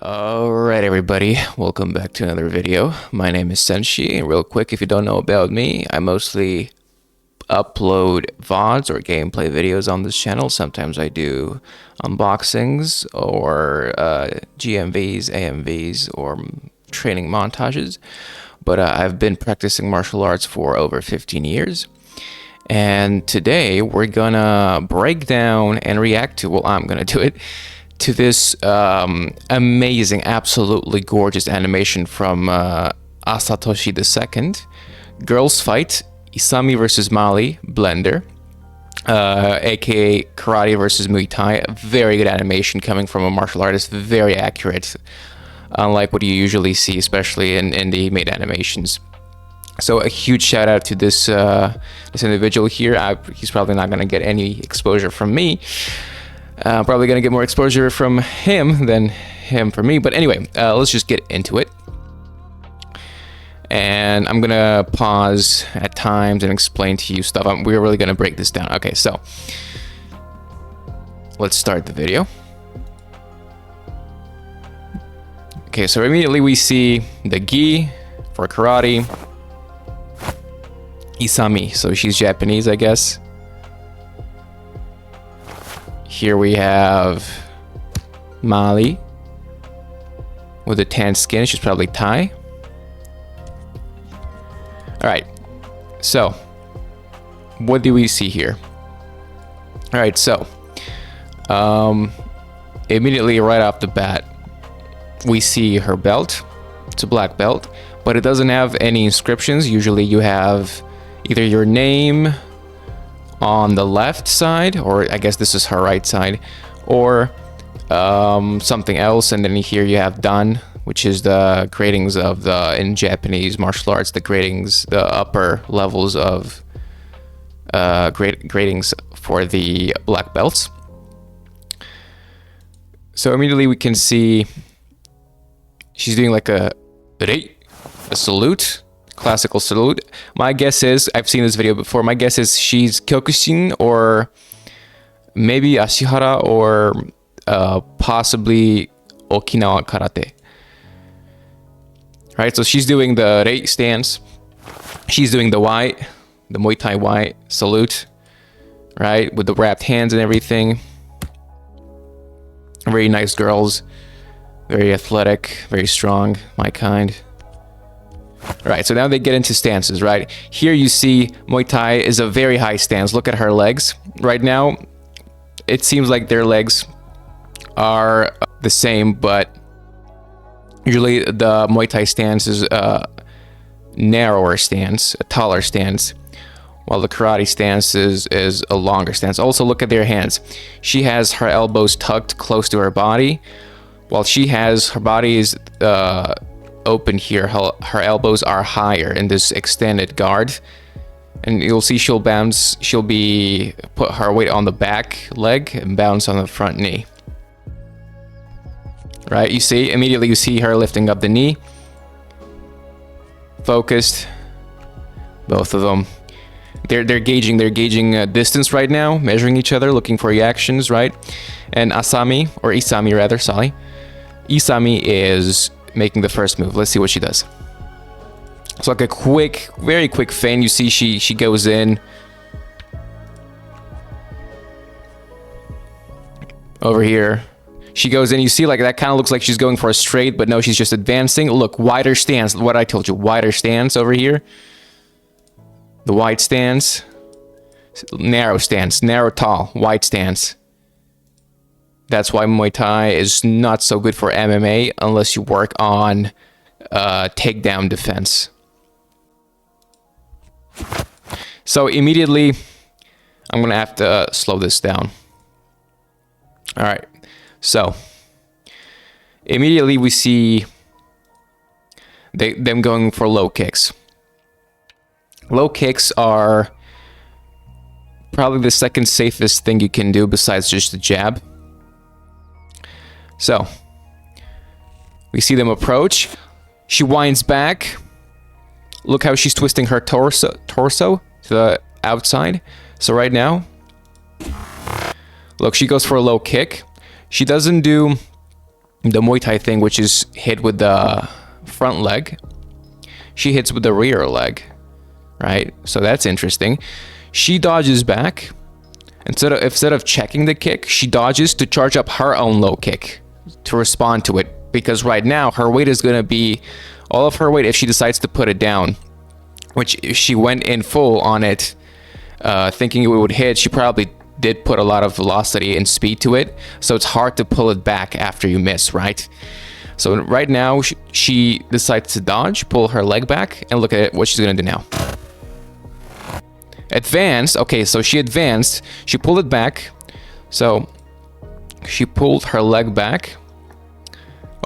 Alright everybody, welcome back to another video. My name is Senshi, and real quick, if you don't know about me, I mostly upload VODs or gameplay videos on this channel. Sometimes I do unboxings or GMVs, AMVs, or training montages. But I've been practicing martial arts for over 15 years. And today we're gonna break down and react to, well, I'm gonna do it, to this amazing, absolutely gorgeous animation from Asatoshi II. Girls Fight, Isami versus Mali, Blender, aka Karate versus Muay Thai. A very good animation coming from a martial artist, very accurate, unlike what you usually see, especially in indie-made animations. So a huge shout out to this individual here. He's probably not going to get any exposure from me. Probably going to get more exposure from him than him from me. But anyway, let's just get into it. And I'm going to pause at times and explain to you stuff. We're really going to break this down. Okay, so let's start the video. Okay, so immediately we see the gi for karate. Isami, so she's Japanese, I guess. Here we have Mali with a tan skin. She's probably Thai. All right, so what do we see here? All right, so immediately right off the bat, we see her belt. It's a black belt, but it doesn't have any inscriptions. Usually you have either your name on the left side, or I guess this is her right side, or something else, and then here you have Dan, which is the gradings of the, in Japanese martial arts, the gradings, the upper levels of gradings for the black belts. So immediately we can see she's doing like a salute. Classical salute. My guess is, I've seen this video before, my guess is she's Kyokushin or maybe Ashihara or possibly Okinawa Karate. Right, so she's doing the rei stance. She's doing the Muay Thai Y salute, right, with the wrapped hands and everything. Very nice girls, very athletic, very strong, my kind. All right, so now they get into stances, right? Here you see Muay Thai is a very high stance. Look at her legs. Right now, it seems like their legs are the same, but usually the Muay Thai stance is a narrower stance, a taller stance, while the karate stance is a longer stance. Also, look at their hands. She has her elbows tucked close to her body, while she has her body is open here. Her elbows are higher in this extended guard, and you'll see she'll be put her weight on the back leg and bounce on the front knee. Right, you see immediately, you see her lifting up the knee, focused, both of them. They're gauging distance right now, measuring each other, looking for reactions, right? And Isami rather, sorry, Isami is making the first move. Let's see what she does. It's like a quick, very quick feint. You see she goes in over here. She goes in. You see, like, that kind of looks like she's going for a straight, but no, she's just advancing. Look, wider stance. What I told you, wider stance over here. The wide stance, narrow stance, narrow, tall, wide stance. That's why Muay Thai is not so good for MMA unless you work on takedown defense. So immediately, I'm going to have to slow this down. All right. So immediately we see them going for low kicks. Low kicks are probably the second safest thing you can do besides just the jab. So we see them approach. She winds back. Look how she's twisting her torso to the outside. So right now, look, she goes for a low kick. She doesn't do the Muay Thai thing, which is hit with the front leg, she hits with the rear leg, right? So that's interesting. She dodges back. Instead of checking the kick, she dodges to charge up her own low kick to respond to it. Because right now, her weight is going to be all of her weight if she decides to put it down. Which, if she went in full on it, thinking it would hit, she probably did put a lot of velocity and speed to it. So it's hard to pull it back after you miss, right? So right now, she decides to dodge, pull her leg back, and look at what she's going to do now. Advanced. Okay, so she advanced. She pulled it back. So she pulled her leg back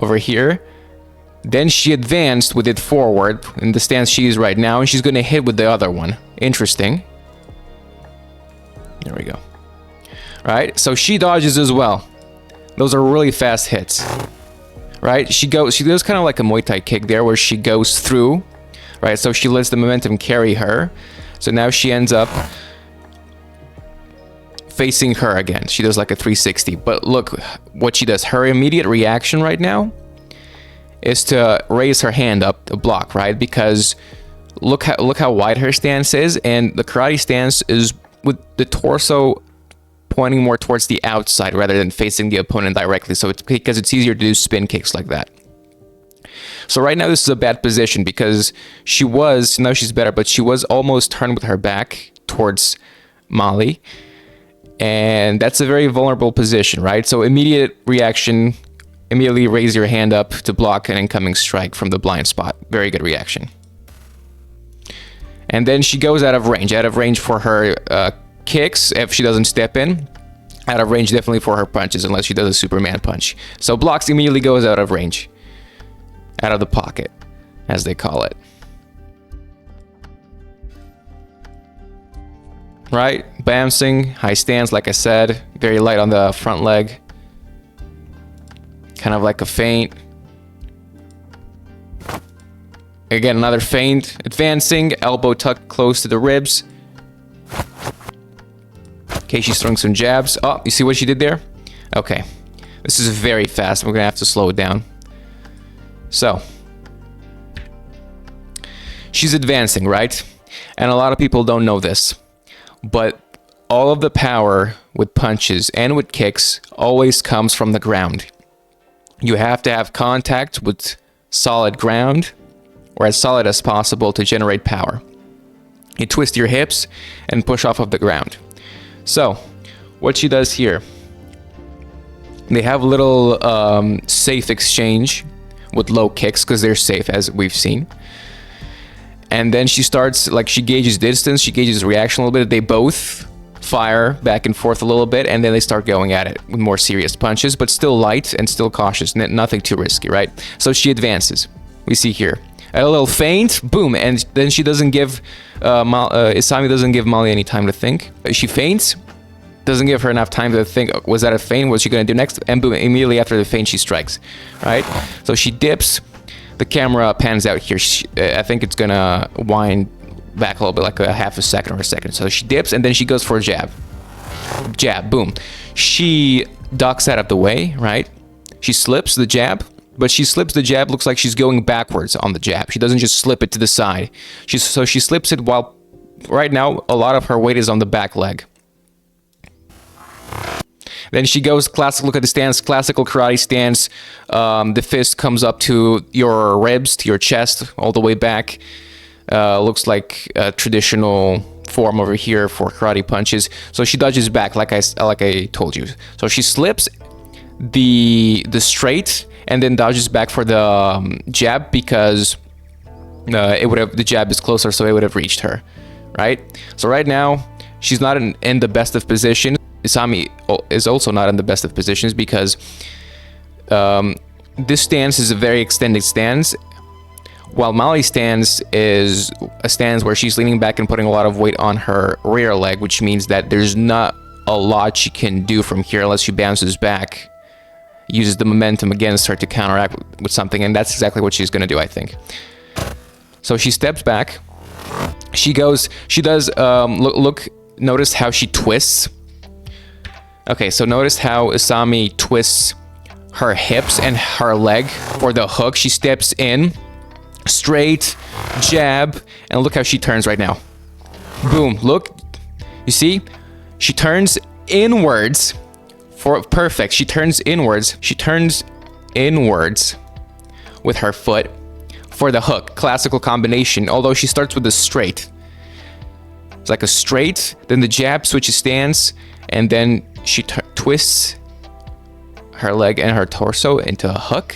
over here. Then she advanced with it forward in the stance she is right now, and she's going to hit with the other one. Interesting. There we go. Right, so she dodges as well. Those are really fast hits. Right, she does kind of like a Muay Thai kick there, where she goes through. Right, so she lets the momentum carry her. So now she ends up facing her again. She does like a 360. But look what she does. Her immediate reaction right now is to raise her hand up to block, right? Because look how wide her stance is, and the karate stance is with the torso pointing more towards the outside rather than facing the opponent directly. So it's because it's easier to do spin kicks like that. So right now this is a bad position because now she's better, but she was almost turned with her back towards Molly. And that's a very vulnerable position, right? So immediate reaction, immediately raise your hand up to block an incoming strike from the blind spot. Very good reaction. And then she goes out of range for her kicks if she doesn't step in. Out of range definitely for her punches unless she does a Superman punch. So blocks, immediately goes out of range. Out of the pocket, as they call it. Right, bouncing, high stance, like I said, very light on the front leg. Kind of like a feint. Again, another feint. Advancing, elbow tucked close to the ribs. Okay, she's throwing some jabs. Oh, you see what she did there? Okay, this is very fast. We're gonna have to slow it down. So, she's advancing, right? And a lot of people don't know this, but all of the power with punches and with kicks always comes from the ground. You have to have contact with solid ground, or as solid as possible, to generate power. You twist your hips and push off of the ground. So, what she does here, they have a little safe exchange with low kicks because they're safe, as we've seen. And then she starts, like, she gauges distance, she gauges reaction a little bit. They both fire back and forth a little bit, and then they start going at it with more serious punches, but still light and still cautious, nothing too risky, right? So she advances. We see here a little feint, boom, and then she doesn't give Isami doesn't give Molly any time to think. She feints, doesn't give her enough time to think, was that a feint? What's she gonna do next? And boom, immediately after the feint, she strikes, right? So she dips. The camera pans out here. I think it's gonna wind back a little bit, like a half a second or a second. So she dips, and then she goes for a jab. Jab, boom. She ducks out of the way, right? She slips the jab, but she slips the jab, looks like she's going backwards on the jab. She doesn't just slip it to the side. So she slips it while, right now, a lot of her weight is on the back leg. Then she goes classic, look at the stance, classical karate stance. The fist comes up to your ribs, to your chest, all the way back. Looks like a traditional form over here for karate punches. So she dodges back, like I told you. So she slips the straight and then dodges back for the jab because the jab is closer, so it would have reached her, right? So right now she's not in the best of positions. Isami is also not in the best of positions because this stance is a very extended stance, while Molly's stance is a stance where she's leaning back and putting a lot of weight on her rear leg, which means that there's not a lot she can do from here unless she bounces back, uses the momentum against her to counteract with something, and that's exactly what she's going to do, I think. So she steps back. She does, look, notice how she twists. Okay, so notice how Isami twists her hips and her leg for the hook. She steps in, straight, jab, and look how she turns right now. Boom, look. You see? She turns inwards for perfect. She turns inwards. She turns inwards with her foot for the hook. Classical combination, although she starts with the straight. It's like a straight, then the jab, switches stance, and then she twists her leg and her torso into a hook.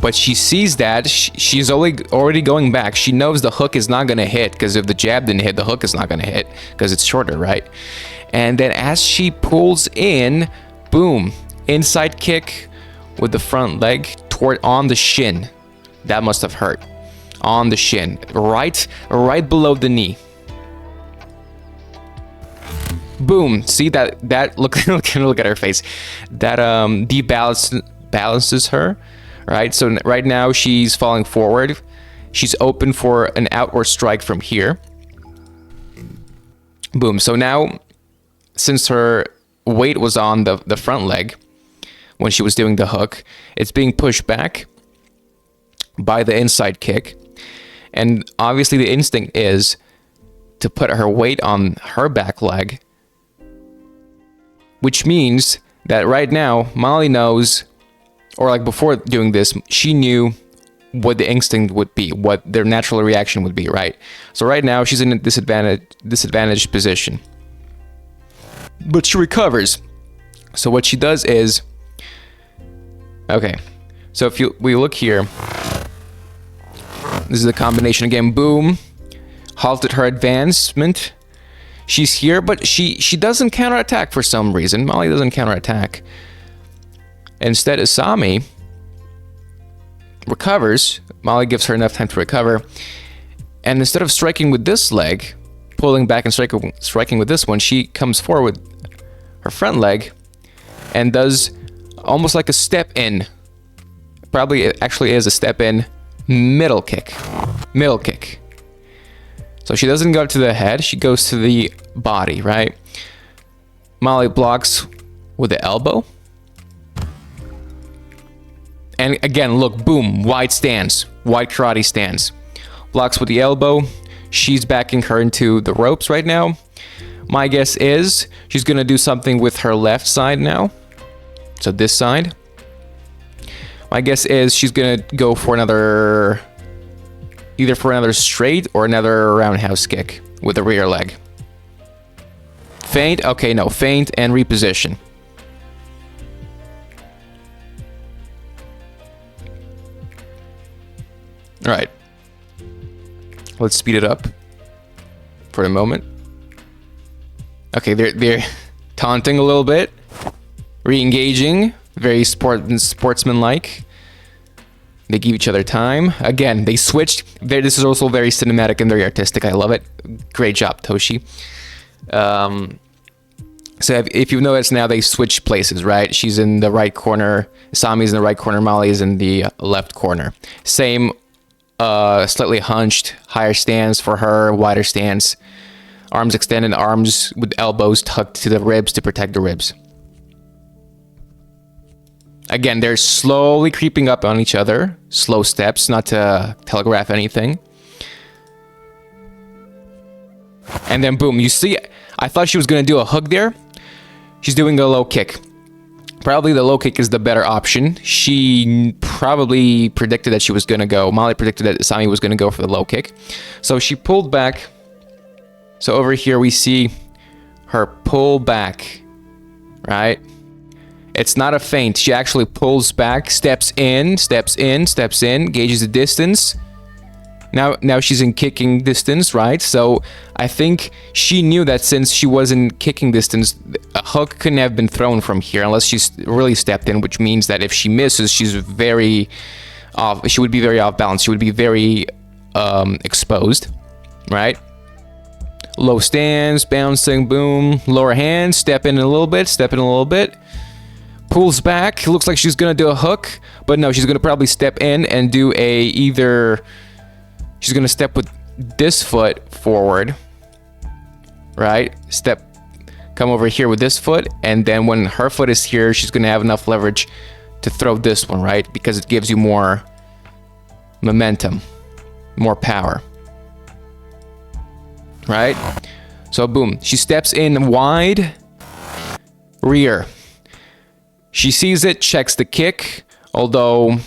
But she sees that she's already going back. She knows the hook is not going to hit, because if the jab didn't hit, the hook is not going to hit because it's shorter, right? And then as she pulls in, boom, inside kick with the front leg on the shin. That must have hurt. On the shin, right below the knee. Boom. See that look at her face. That debalances her. Right, so right now she's falling forward. She's open for an outward strike from here. Boom. So now, since her weight was on the front leg when she was doing the hook, it's being pushed back by the inside kick. And obviously the instinct is to put her weight on her back leg, which means that right now Molly knows, or like before doing this, she knew what the instinct would be, what their natural reaction would be, right? So right now she's in a disadvantaged position. But she recovers. So what she does is, okay, so if we look here, this is the combination again, boom, halted her advancement. She's here, but she doesn't counterattack for some reason. Molly doesn't counterattack. Instead, Asami recovers. Molly gives her enough time to recover. And instead of striking with this leg, pulling back and striking with this one, she comes forward with her front leg and does almost like a step in. Probably it actually is a step in middle kick. Middle kick. So she doesn't go to the head, she goes to the body, right? Molly blocks with the elbow. And again, look, boom, wide stance, wide karate stance. Blocks with the elbow. She's backing her into the ropes right now. My guess is she's going to do something with her left side now. So this side. My guess is she's going to go for either for another straight or another roundhouse kick with the rear leg. Feint, okay, no, feint and reposition. All right, let's speed it up for a moment. Okay, they're taunting a little bit, re-engaging, very sportsman-like. They give each other time. Again, they switched. This is also very cinematic and very artistic. I love it. Great job, Toshi. So if you've noticed now, they switch places, right? She's in the right corner. Sami's in the right corner. Molly is in the left corner. Same. Slightly hunched, higher stance for her, wider stance. Arms extended, arms with elbows tucked to the ribs to protect the ribs. Again, they're slowly creeping up on each other. Slow steps, not to telegraph anything. And then boom, you see, I thought she was going to do a hook there. She's doing a low kick. Probably the low kick is the better option. She probably predicted that she was going to go. Molly predicted that Asami was going to go for the low kick. So she pulled back. So over here we see her pull back, right? It's not a feint. She actually pulls back, steps in, gauges the distance. Now she's in kicking distance, right? So I think she knew that since she was in kicking distance, a hook couldn't have been thrown from here unless she's really stepped in, which means that if she misses, she's very off. She would be very off balance. She would be very exposed, right? Low stance, bouncing, boom, lower hand, step in a little bit. Pulls back. Looks like she's gonna do a hook, but no, she's gonna probably step in and do she's going to step with this foot forward, right? come over here with this foot, and then when her foot is here, she's gonna have enough leverage to throw this one, right? Because it gives you more momentum, more power, right? So boom, she steps in wide, rear. She sees it, checks the kick, although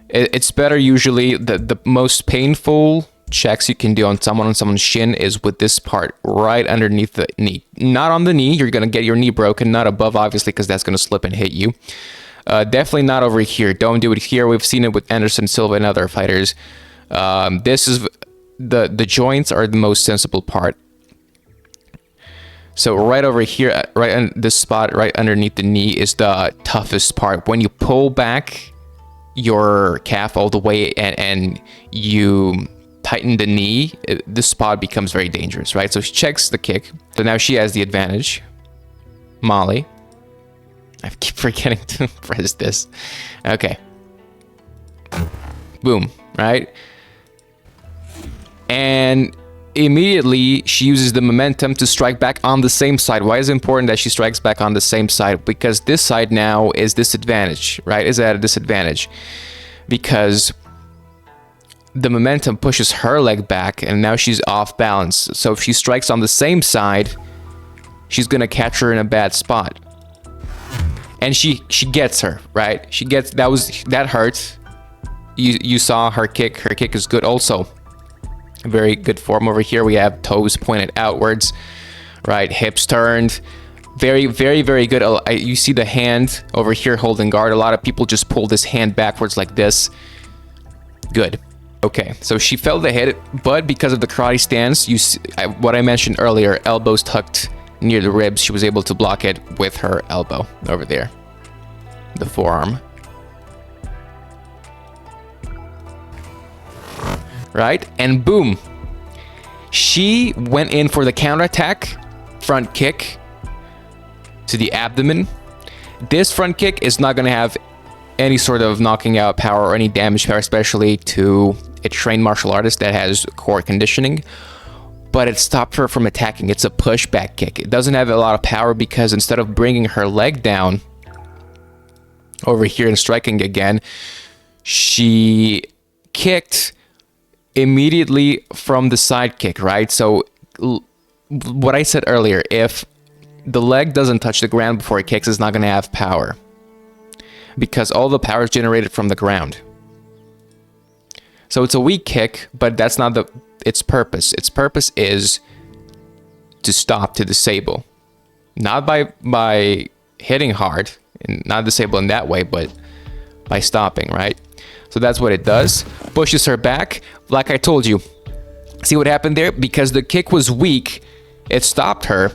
it's better usually. The most painful checks you can do on someone's shin is with this part right underneath the knee. Not on the knee, you're gonna get your knee broken, not above obviously, because that's gonna slip and hit you. Definitely not over here. Don't do it here. We've seen it with Anderson Silva and other fighters. This is the joints are the most sensible part. So right over here, right in this spot, right underneath the knee is the toughest part. When you pull back your calf all the way and you tighten the knee, this spot becomes very dangerous, right? So she checks the kick. So now she has the advantage. Molly. I keep forgetting to press this. Okay. Boom, right? And immediately she uses the momentum to strike back on the same side. Why is it important that she strikes back on the same side? Because this side now is disadvantaged, right? Is at a disadvantage because the momentum pushes her leg back and now she's off balance. So if she strikes on the same side, she's gonna catch her in a bad spot. And she gets her, right? She gets, that hurt. You saw her kick. Her kick is good also. Very good form over here. We have toes pointed outwards, right? Hips turned. Very, very, very good. You see the hand over here holding guard. A lot of people just pull this hand backwards like this. Good. Okay, so she felt the hit, but because of the karate stance, you see, what I mentioned earlier, elbows tucked near the ribs, she was able to block it with her elbow over there, the forearm. Right? And boom. She went in for the counterattack, front kick to the abdomen. This front kick is not going to have any sort of knocking out power or any damage power, especially to a trained martial artist that has core conditioning. But it stopped her from attacking. It's a pushback kick. It doesn't have a lot of power because instead of bringing her leg down over here and striking again, she kicked immediately from the side kick, right? So what I said earlier, if the leg doesn't touch the ground before it kicks, it's not going to have power because all the power is generated from the ground. So it's a weak kick, but that's not its purpose. Its purpose is to stop, to disable. Not by hitting hard, and not disable in that way, but by stopping, right? So that's what it does. Pushes her back. Like I told you, see what happened there? Because the kick was weak, it stopped her,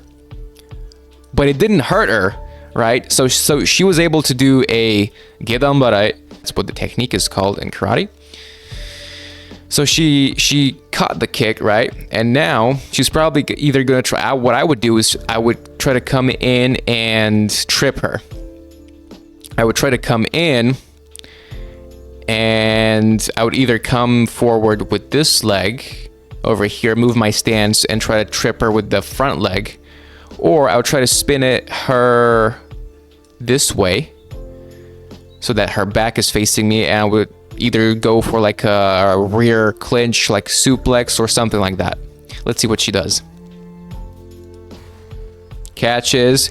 but it didn't hurt her, right? So she was able to do a gedanbarai. That's what the technique is called in karate. So she caught the kick, right? And now she's probably either going to try... What I would do is I would try to come in and trip her. I would try to come in and I would either come forward with this leg over here, move my stance, and try to trip her with the front leg. Or I would try to spin her this way so that her back is facing me, and I would either go for like a rear clinch, like suplex or something like that. Let's see what she does. Catches.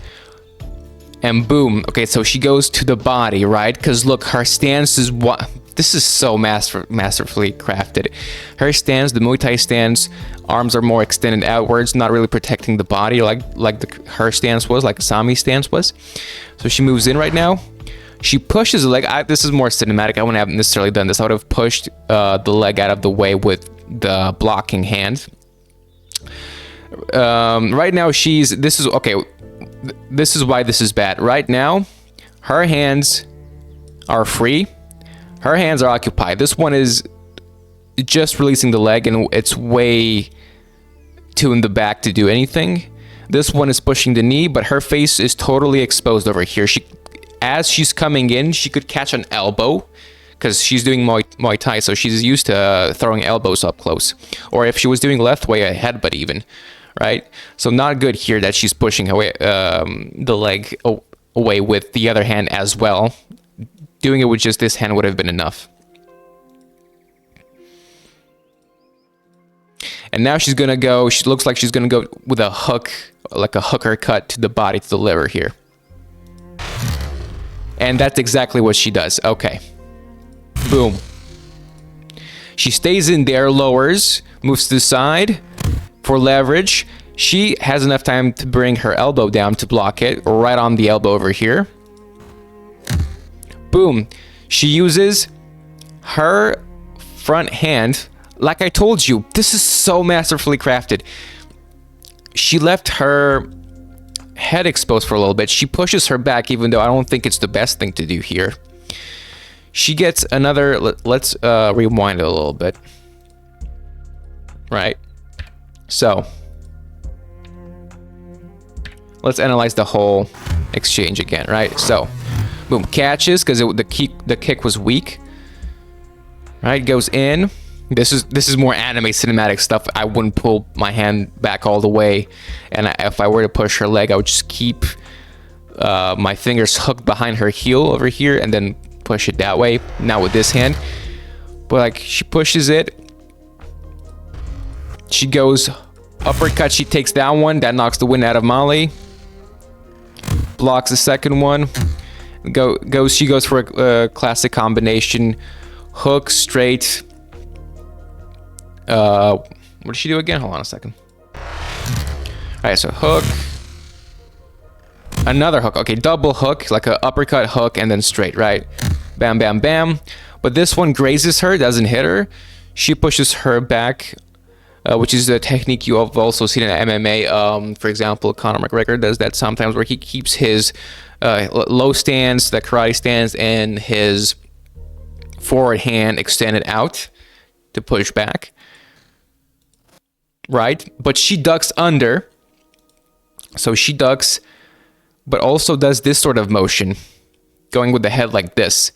And boom. Okay, so she goes to the body, right? Because look, her stance is what... This is so masterfully crafted. Her stance, the Muay Thai stance, arms are more extended outwards, not really protecting the body like her stance was, like Asami's stance was. So she moves in right now. She pushes the leg. This is more cinematic. I wouldn't have necessarily done this. I would have pushed the leg out of the way with the blocking hand. Right now, this is okay. This is why this is bad. Right now, her hands are free. Her hands are occupied. This one is just releasing the leg, and it's way too in the back to do anything. This one is pushing the knee, but her face is totally exposed over here. As she's coming in, she could catch an elbow because she's doing Muay Thai, so she's used to throwing elbows up close. Or if she was doing left way, a headbutt even, right? So not good here that she's pushing away the leg away with the other hand as well. Doing it with just this hand would have been enough. And now she's gonna go, she looks like she's gonna go with a hook, like a hooker cut to the body, to the liver here. And that's exactly what she does. Okay. Boom. She stays in there, lowers, moves to the side for leverage. She has enough time to bring her elbow down to block it, right on the elbow over here. Boom. She uses her front hand. Like I told you, this is so masterfully crafted. She left her head exposed for a little bit. She pushes her back, even though I don't think it's the best thing to do here. She gets another, let's rewind it a little bit. Right. So let's analyze the whole exchange again, right? So boom, catches because the kick was weak. Right, goes in. This is more anime cinematic stuff. I wouldn't pull my hand back all the way, and if I were to push her leg, I would just keep my fingers hooked behind her heel over here and then push it that way. Not with this hand, but like she pushes it. She goes uppercut. She takes that one. That knocks the wind out of Molly. Blocks the second one. She goes for a classic combination. Hook, straight. What did she do again? Hold on a second. Alright, so hook. Another hook. Okay, double hook. Like an uppercut, hook, and then straight, right? Bam, bam, bam. But this one grazes her, doesn't hit her. She pushes her back, which is a technique you have also seen in MMA. For example, Conor McGregor does that sometimes, where he keeps his low stance, the karate stance, and his forward hand extended out to push back. Right? But she ducks under. So she ducks, but also does this sort of motion, going with the head like this,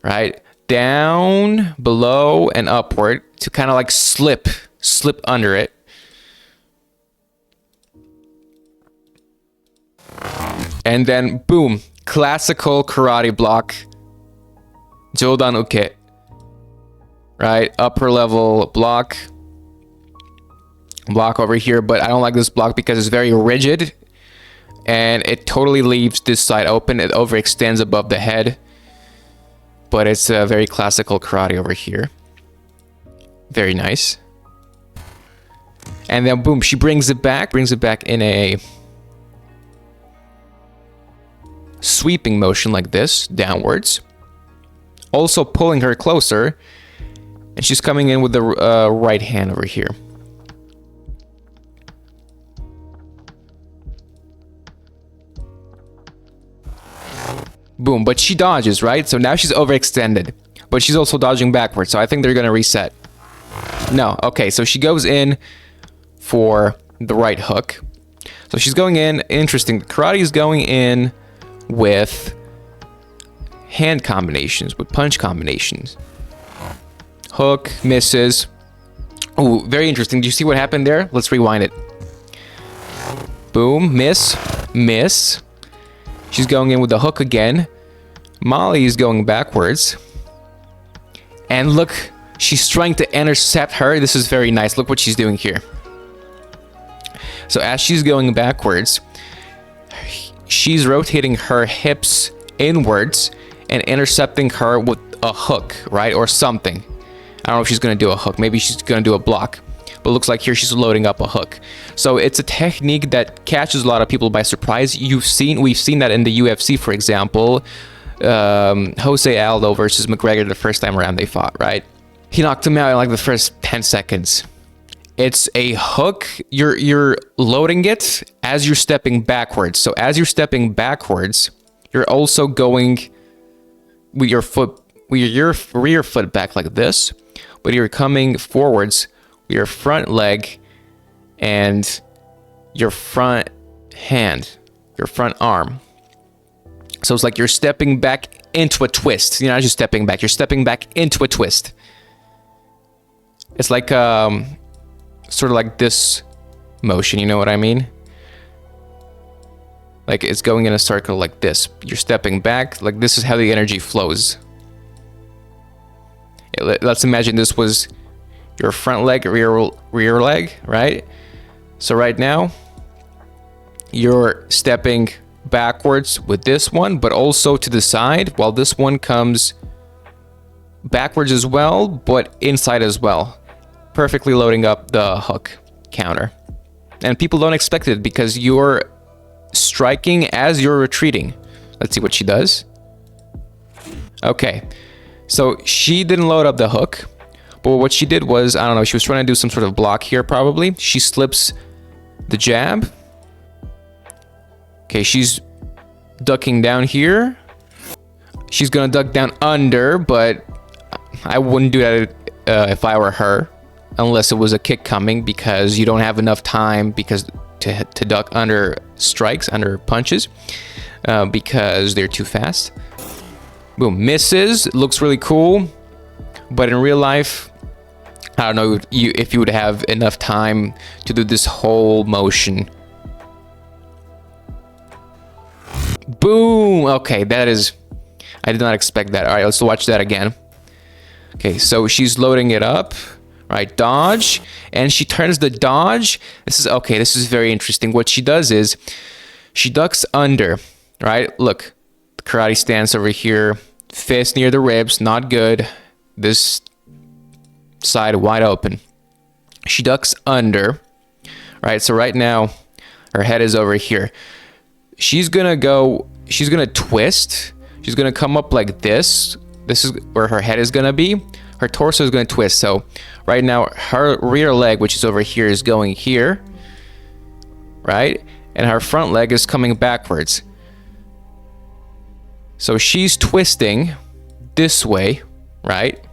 right? Down, below, and upward to kind of like slip under it. And then boom, classical karate block. Jodan uke. Right? Upper level block. Block over here, but I don't like this block because it's very rigid and it totally leaves this side open. It overextends above the head, but it's a very classical karate over here. Very nice. And then boom, she brings it back in a sweeping motion like this, downwards. Also pulling her closer, and she's coming in with the right hand over here. Boom, but she dodges, right? So now she's overextended, but she's also dodging backwards. So I think they're going to reset. No, okay, so she goes in for the right hook. So she's going in, interesting. Karate is going in with hand combinations, with punch combinations. Hook, misses. Oh, very interesting. Do you see what happened there? Let's rewind it. Boom, miss, miss. She's going in with the hook again. Molly is going backwards. And look, she's trying to intercept her. This is very nice. Look what she's doing here. So as she's going backwards, she's rotating her hips inwards and intercepting her with a hook, right? Or something. I don't know if she's going to do a hook. Maybe she's going to do a block. But it looks like here she's loading up a hook. So it's a technique that catches a lot of people by surprise. We've seen that in the UFC, for example. Jose Aldo versus McGregor the first time around they fought, right? He knocked him out in like the first 10 seconds. It's a hook. You're loading it as you're stepping backwards. So as you're stepping backwards, you're also going with your foot, with your rear foot back like this, but you're coming forwards with your front leg and your front hand, your front arm. So it's like you're stepping back into a twist. You're not just stepping back, you're stepping back into a twist. It's like sort of like this motion, you know what I mean? Like it's going in a circle like this. You're stepping back, like this is how the energy flows. Let's imagine this was your front leg, rear leg, right? So right now, you're stepping backwards with this one, but also to the side, while this one comes backwards as well, but inside as well. Perfectly loading up the hook counter. And people don't expect it because you're striking as you're retreating. Let's see what she does. Okay, so she didn't load up the hook, but what she did was, I don't know, she was trying to do some sort of block here probably. She slips the jab. Okay, she's ducking down here. She's gonna duck down under, but I wouldn't do that if I were her, unless it was a kick coming, because you don't have enough time because to duck under strikes, under punches, because they're too fast. Boom, misses. Looks really cool, but in real life, I don't know if you would have enough time to do this whole motion. Boom. Okay, that is, I did not expect that. All right, let's watch that again. Okay, so she's loading it up. Right, dodge, and she turns the dodge. This is very interesting. What she does is she ducks under, right? Look, the karate stance over here, fist near the ribs, not good. This side wide open. She ducks under, right? So right now, her head is over here. She's gonna twist. She's gonna come up like this. This is where her head is gonna be. Her torso is gonna twist. So right now, her rear leg, which is over here, is going here, right? And her front leg is coming backwards. So she's twisting this way, right?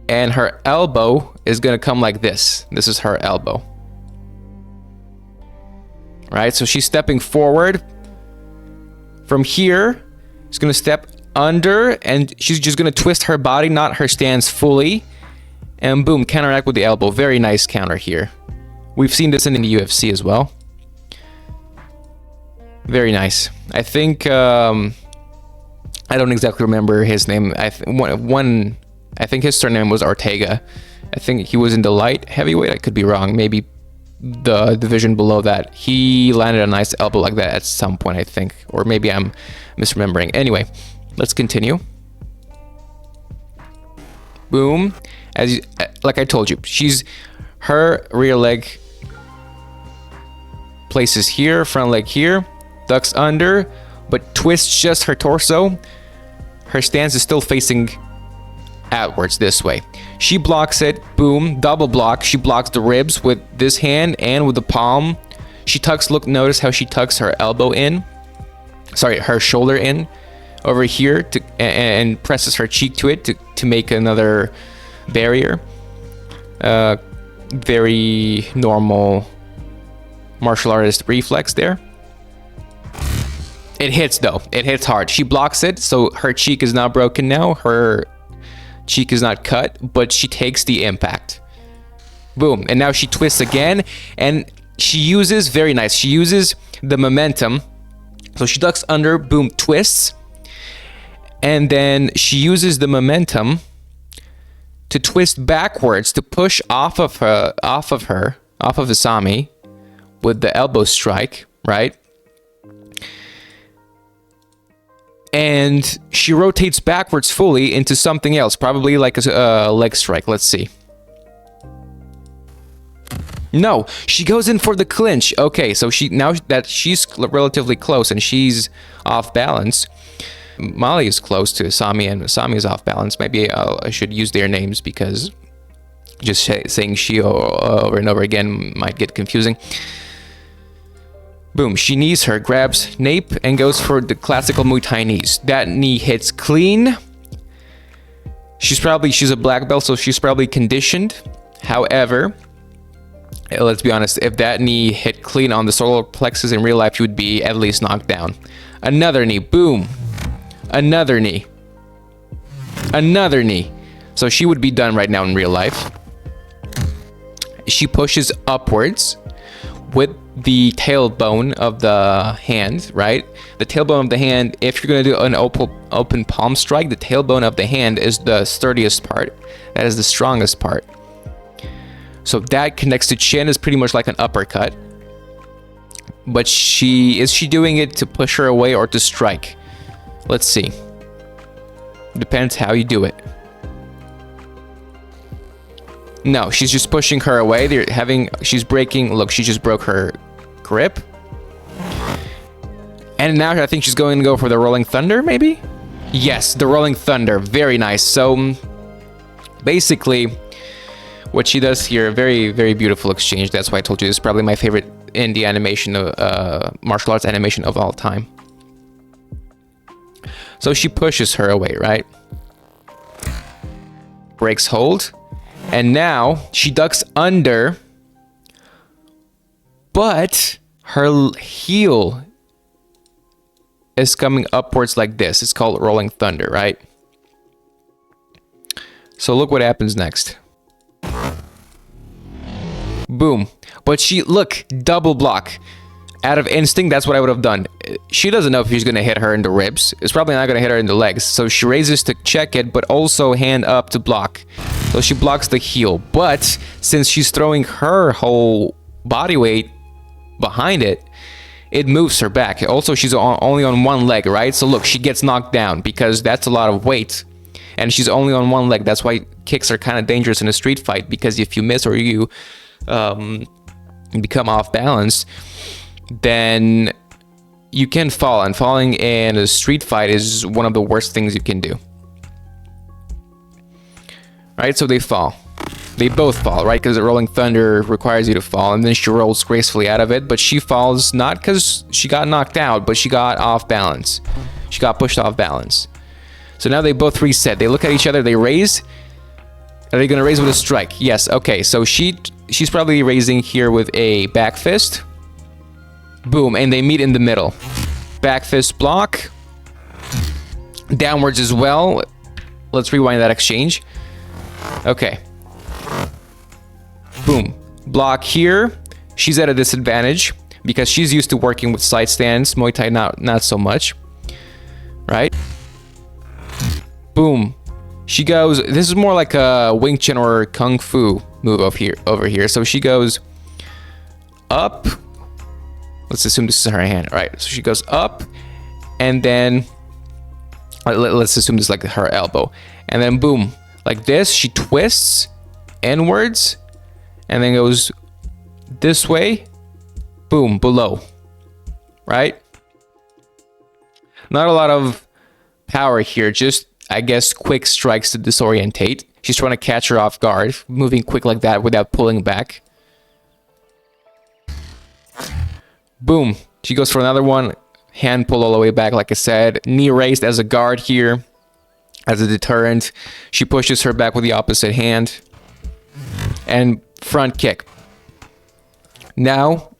And her elbow is gonna come like this. This is her elbow. Right, so she's stepping forward. From here, she's gonna step under, and she's just gonna twist her body, not her stance fully. And boom, counteract with the elbow. Very nice counter here. We've seen this in the UFC as well. Very nice. I think, I don't exactly remember his name. I think his surname was Ortega. I think he was in the light heavyweight. I could be wrong. Maybe the division below that. He landed a nice elbow like that at some point, I think. Or maybe I'm misremembering. Anyway, let's continue. Boom. Like I told you, her rear leg places here, front leg here, ducks under, but twists just her torso. Her stance is still facing outwards this way. She blocks it. Boom, double block. She blocks the ribs with this hand and with the palm. She tucks, notice how she tucks her elbow in. Sorry, her shoulder in over here and presses her cheek to it to make another barrier. Very normal martial artist reflex there. It hits though. It hits hard. She blocks it, so her cheek is not broken now. Her cheek is not cut, but she takes the impact. Boom. And now she twists again, and she uses, very nice, she uses the momentum. So she ducks under, boom, twists, and then she uses the momentum to twist backwards to push off of Asami with the elbow strike, right? And she rotates backwards fully into something else, probably like a leg strike. Let's see. No, she goes in for the clinch. Okay, so now that she's relatively close and she's off balance, Molly is close to Asami, and Asami is off balance. Maybe I should use their names because just saying she over and over again might get confusing. Boom, she knees her, grabs nape, and goes for the classical Muay Thai knees. That knee hits clean. She's a black belt, so she's probably conditioned. However, let's be honest, if that knee hit clean on the solar plexus in real life, you would be at least knocked down. Another knee, boom. Another knee. Another knee. So she would be done right now in real life. she pushes upwards with the tailbone of the hand, right? The tailbone of the hand, if you're going to do an open palm strike, the tailbone of the hand is the sturdiest part. That is the strongest part. So that connects to chin, is pretty much like an uppercut. But is she doing it to push her away or to strike? Let's see. Depends how you do it. No, she's just pushing her away. She's breaking. Look, she just broke her grip. And now I think she's going to go for the Rolling Thunder, maybe? Yes, the Rolling Thunder. Very nice. So basically, what she does here, very, very beautiful exchange. That's why I told you this is probably my favorite indie animation, martial arts animation of all time. So she pushes her away, right? Breaks hold. And now she ducks under, but her heel is coming upwards like this. It's called Rolling Thunder, right? So look what happens next. Boom. But look, double block. Out of instinct, that's what I would have done. She doesn't know if he's going to hit her in the ribs. It's probably not going to hit her in the legs. So she raises to check it, but also hand up to block. So she blocks the heel. But since she's throwing her whole body weight behind it, it moves her back. Also, she's only on one leg, right? So look, she gets knocked down because that's a lot of weight. And she's only on one leg. That's why kicks are kind of dangerous in a street fight, because if you miss or you become off balance, then you can fall, and falling in a street fight is one of the worst things you can do. Right, so they fall. They both fall, right? Because the Rolling Thunder requires you to fall, and then she rolls gracefully out of it, but she falls not because she got knocked out, but she got off balance. She got pushed off balance. So now they both reset. They look at each other, they raise. Are they going to raise with a strike? Yes, okay. So she's probably raising here with a back fist. Boom, and they meet in the middle. Back fist block. Downwards as well. Let's rewind that exchange. Okay. Boom. Block here. She's at a disadvantage because she's used to working with side stands. Muay Thai not so much. Right? Boom. She goes, this is more like a Wing Chun or Kung Fu move over here. So she goes up. Let's assume this is her hand. All right, so she goes up, and then let's assume this is like her elbow. And then boom, like this, she twists inwards, and then goes this way, boom, below, right? Not a lot of power here, just, I guess, quick strikes to disorientate. She's trying to catch her off guard, moving quick like that without pulling back. Boom. She goes for another one. Hand pull all the way back, like I said. Knee raised as a guard here, as a deterrent. She pushes her back with the opposite hand. And front kick. Now,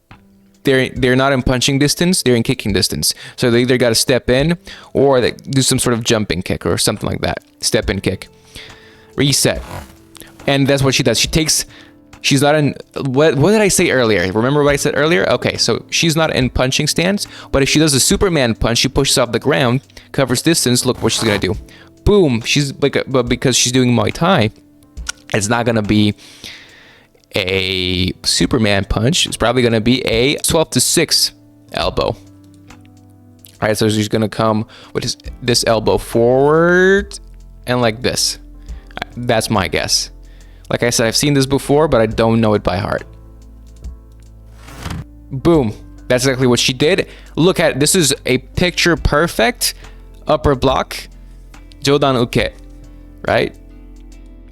they're not in punching distance, they're in kicking distance. So they either got to step in, or they do some sort of jumping kick or something like that. Step in kick. Reset. And that's what she does. She's not in, what did I say earlier? Remember what I said earlier? Okay, so she's not in punching stance, but if she does a Superman punch, she pushes off the ground, covers distance, look what she's gonna do. Boom, but because she's doing Muay Thai, it's not gonna be a Superman punch. It's probably gonna be a 12-6 elbow. All right, so she's gonna come with this elbow forward and like this. That's my guess. Like I said, I've seen this before, but I don't know it by heart. Boom. That's exactly what she did. Look at, this is a picture perfect upper block. Jodan Uke, right?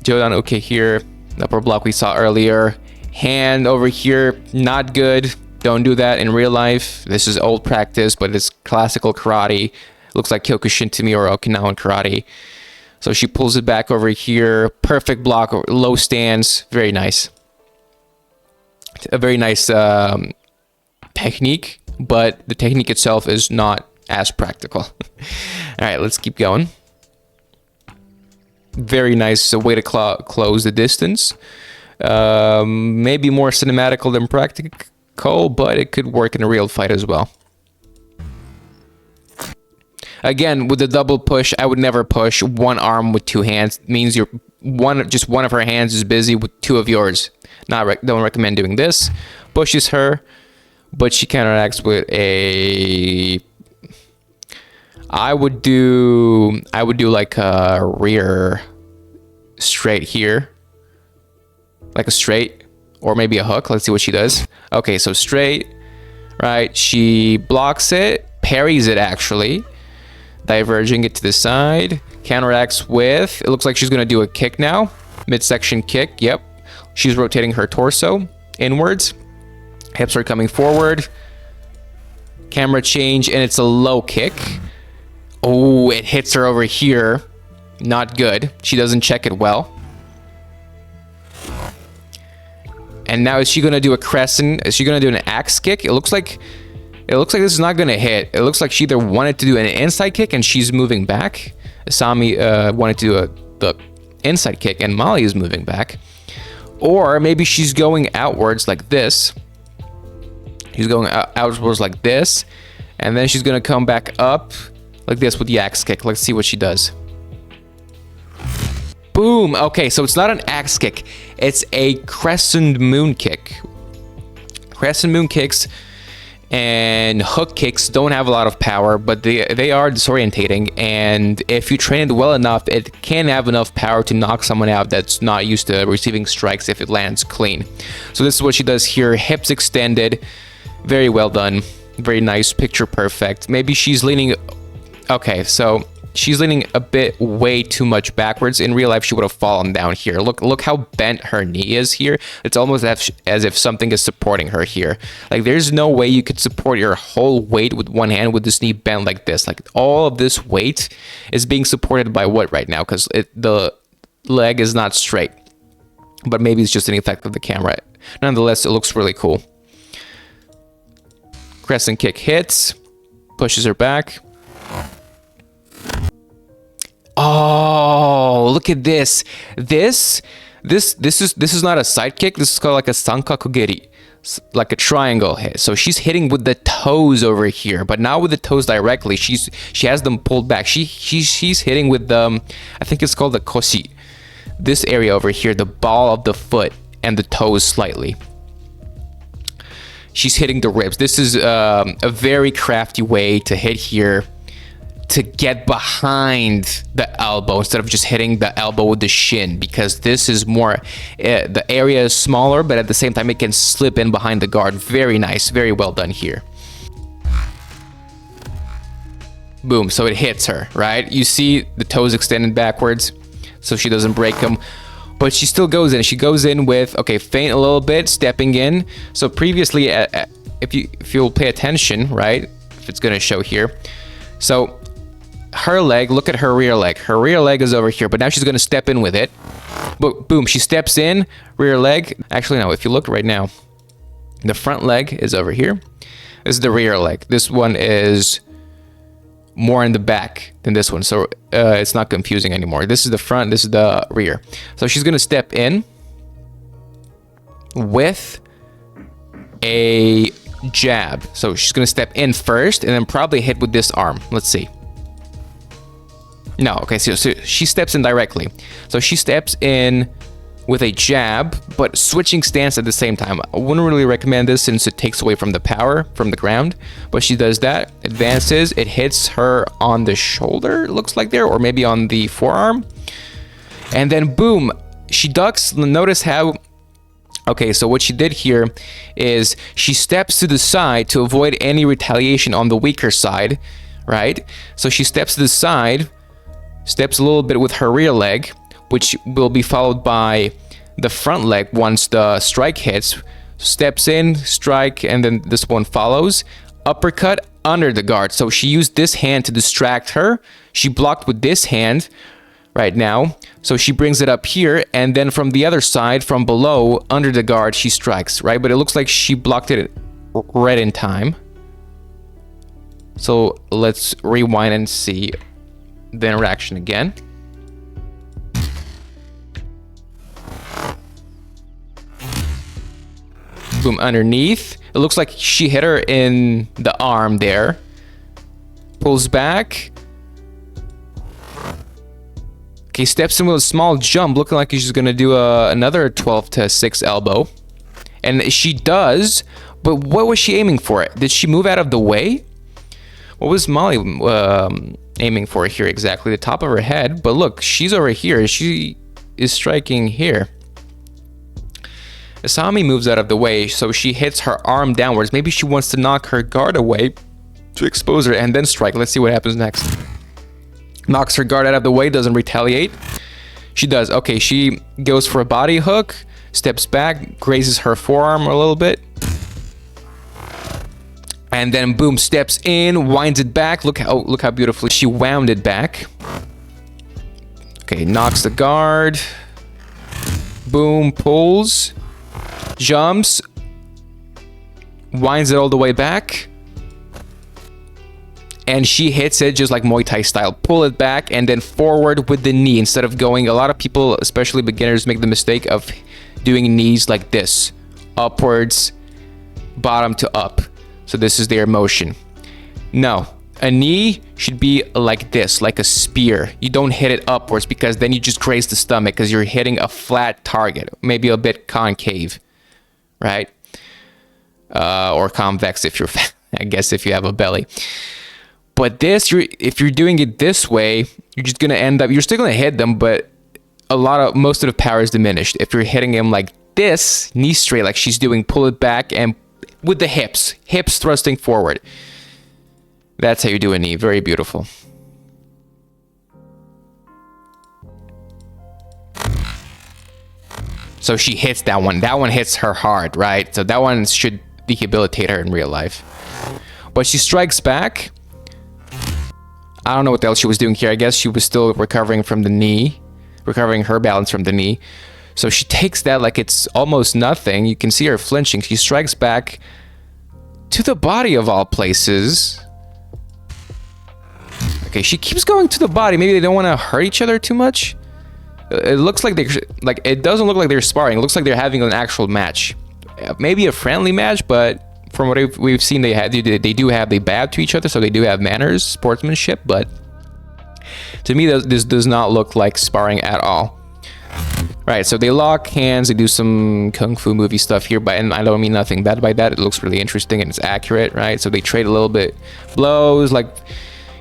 Jodan Uke here. Upper block we saw earlier. Hand over here, not good. Don't do that in real life. This is old practice, but it's classical karate. Looks like Kyokushin to me, or Okinawan karate. So she pulls it back over here. Perfect block, low stance. Very nice. A very nice technique, but the technique itself is not as practical. All right, let's keep going. Very nice way to close the distance. Maybe more cinematical than practical, but it could work in a real fight as well. Again, with the double push, I would never push one arm with two hands. It means just one of her hands is busy with two of yours. Don't recommend doing this. Pushes her, but she counteracts with a. I would do like a rear straight here, like a straight, or maybe a hook. Let's see what she does. Okay, so straight, right? She blocks it, parries it actually. Diverging it to the side, counteracts with, it looks like she's gonna do a kick now, midsection kick. Yep, she's rotating her torso inwards, hips are coming forward, camera change, and it's a low kick. Oh, it hits her over here, not good. She doesn't check it well. And now is she gonna do a crescent? Is she gonna do an axe kick? It looks like this is not going to hit. It looks like she either wanted to do an inside kick and she's moving back. Asami wanted to do the inside kick and Molly is moving back. Or maybe she's going outwards like this. She's going outwards like this. And then she's going to come back up like this with the axe kick. Let's see what she does. Boom. Okay, so it's not an axe kick. It's a crescent moon kick. Crescent moon kicks and hook kicks don't have a lot of power, but they are disorientating, and if you train it well enough, it can have enough power to knock someone out that's not used to receiving strikes if it lands clean. So this is what she does here. Hips extended. Very well done. Very nice. Picture perfect. Maybe she's leaning... Okay, so she's leaning a bit way too much backwards. In real life, she would have fallen down here. Look how bent her knee is here. It's almost as if something is supporting her here. Like, there's no way you could support your whole weight with one hand with this knee bent like this. Like, all of this weight is being supported by what right now? Because the leg is not straight. But maybe it's just an effect of the camera. Nonetheless, it looks really cool. Crescent kick hits. Pushes her back. Oh, look at this. This is not a side kick. This is called like a sankakugeri, like a triangle hit. So she's hitting with the toes over here, but not with the toes directly. She has them pulled back. She's hitting with the, I think it's called the koshi. This area over here, the ball of the foot and the toes slightly. She's hitting the ribs. This is a very crafty way to hit here, to get behind the elbow instead of just hitting the elbow with the shin, because this is more, the area is smaller, but at the same time it can slip in behind the guard. Very nice, very well done here. Boom, so it hits her, right? You see the toes extended backwards, so she doesn't break them, but she still goes in. She goes in with, okay, feint a little bit, stepping in. So previously, if you'll pay attention, right, if it's gonna show here, so her leg, look at her rear leg. Her rear leg is over here, but now she's going to step in with it. But boom, she steps in, rear leg. Actually, no, if you look right now, the front leg is over here. This is the rear leg. This one is more in the back than this one, so it's not confusing anymore. This is the front, this is the rear. So she's going to step in with a jab. So she's going to step in first and then probably hit with this arm. Let's see. No, okay, so she steps in directly. So she steps in with a jab, but switching stance at the same time. I wouldn't really recommend this since it takes away from the power from the ground, but she does that, advances, it hits her on the shoulder, looks like there, or maybe on the forearm. And then boom, she ducks. Notice how... Okay, so what she did here is she steps to the side to avoid any retaliation on the weaker side, right? So she steps to the side, steps a little bit with her rear leg, which will be followed by the front leg once the strike hits. Steps in, strike, and then this one follows. Uppercut under the guard. So she used this hand to distract her. She blocked with this hand right now. So she brings it up here, and then from the other side, from below, under the guard, she strikes, right? But it looks like she blocked it right in time. So let's rewind and see the interaction again. Boom, underneath. It looks like she hit her in the arm there. Pulls back. Okay, steps in with a small jump, looking like she's gonna do another 12 to 6 elbow. And she does, but what was she aiming for? Did she move out of the way? What was Molly aiming for here exactly? The top of her head, but look, she's over here. She is striking here. Asami moves out of the way, so she hits her arm downwards. Maybe she wants to knock her guard away to expose her and then strike. Let's see what happens next. Knocks her guard out of the way, doesn't retaliate. She does. Okay, she goes for a body hook, steps back, grazes her forearm a little bit. And then boom, steps in, winds it back. Look how beautifully she wound it back. Okay, knocks the guard. Boom, pulls. Jumps. Winds it all the way back. And she hits it just like Muay Thai style. Pull it back and then forward with the knee instead of going. A lot of people, especially beginners, make the mistake of doing knees like this. Upwards, bottom to up. So this is their motion. No, a knee should be like this, like a spear. You don't hit it upwards because then you just graze the stomach because you're hitting a flat target. Maybe a bit concave, right? Or convex if you're, I guess if you have a belly. But this, if you're doing it this way, you're just gonna end up, you're still gonna hit them, but most of the power is diminished. If you're hitting him like this, knee straight, like she's doing, pull it back and with the hips thrusting forward. That's how you do a knee. Very beautiful. So she hits that one. That one hits her hard, right? So that one should debilitate her in real life. But she strikes back. I don't know what else she was doing here. I guess she was still recovering from the knee, recovering her balance from the knee. So she takes that like it's almost nothing. You can see her flinching. She strikes back to the body of all places. Okay, she keeps going to the body. Maybe they don't want to hurt each other too much. It looks like it doesn't look like they're sparring. It looks like they're having an actual match. Maybe a friendly match, but from what we've seen, they bow to each other, so they do have manners, sportsmanship. But to me, this does not look like sparring at all. Right, so they lock hands, they do some kung fu movie stuff here, and I don't mean nothing bad by that. It looks really interesting and it's accurate, right? So they trade a little bit blows, like,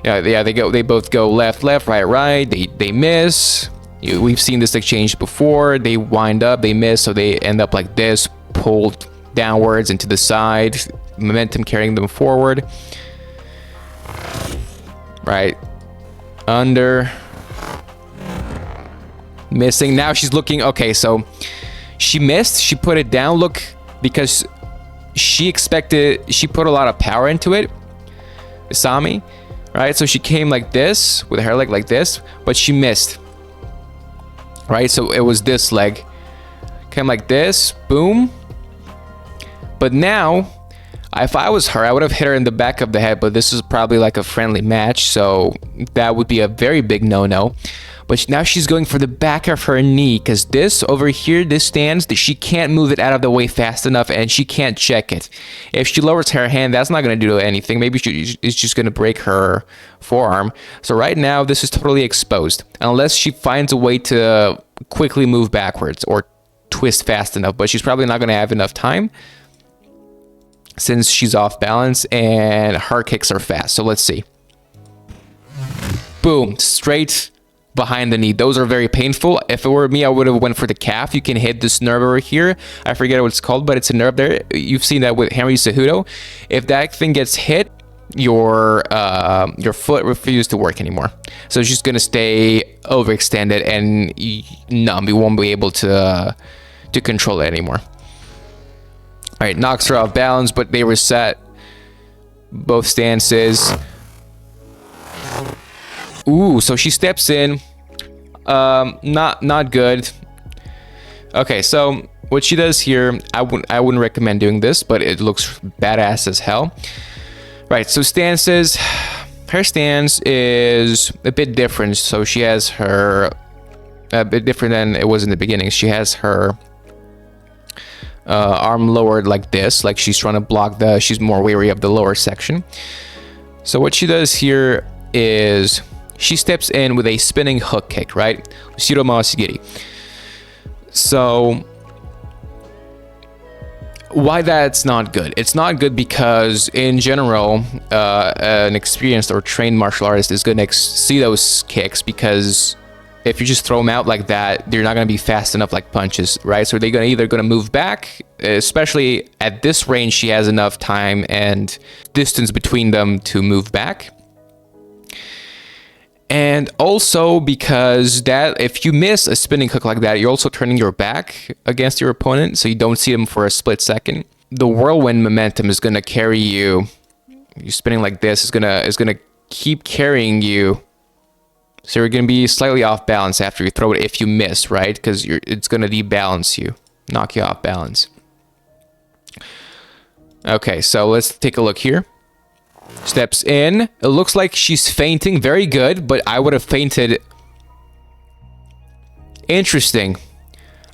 yeah, they both go left, right. They miss. We've seen this exchange before. They wind up, they miss, so they end up like this, pulled downwards and to the side, momentum carrying them forward. Right, under. Missing. Now she's looking. Okay, so she missed. She put it down. Look, because she put a lot of power into it. Asami, right? So she came like this with her leg like this, but she missed. Right? So it was this leg. Came like this. Boom. But now, if I was her, I would have hit her in the back of the head, but this is probably like a friendly match, so that would be a very big no-no. But now she's going for the back of her knee because this over here, this stance, she can't move it out of the way fast enough and she can't check it. If she lowers her hand, that's not going to do anything. Maybe it's just going to break her forearm. So right now, this is totally exposed unless she finds a way to quickly move backwards or twist fast enough. But she's probably not going to have enough time since she's off balance and her kicks are fast. So let's see. Boom, straight behind the knee. Those are very painful. If it were me, I would have went for the calf. You can hit this nerve over here. I forget what it's called, but it's a nerve there. You've seen that with Henry Cejudo. If that thing gets hit, your foot refuses to work anymore. So it's just gonna stay overextended and numb. You won't be able to control it anymore. All right, knocks her off balance, but they reset both stances. Ooh, so she steps in. Not good. Okay, so what she does here, I wouldn't recommend doing this, but it looks badass as hell. Right, so stances. Her stance is a bit different. So she has her a bit different than it was in the beginning. She has her arm lowered like this, like she's trying to block she's more wary of the lower section. So what she does here is she steps in with a spinning hook kick, right? Shiro Mawasigiri. So why that's not good? It's not good because in general, an experienced or trained martial artist is going to see those kicks, because if you just throw them out like that, they're not going to be fast enough like punches, right? So they're either going to move back, especially at this range, she has enough time and distance between them to move back. And also because that if you miss a spinning hook like that, you're also turning your back against your opponent, so you don't see them for a split second. The whirlwind momentum is going to carry you. You spinning like this is gonna keep carrying you. So you're going to be slightly off balance after you throw it if you miss, right? Because it's going to debalance you, knock you off balance. Okay, so let's take a look here. Steps in. It looks like she's feinting. Very good, but I would have feinted. Interesting.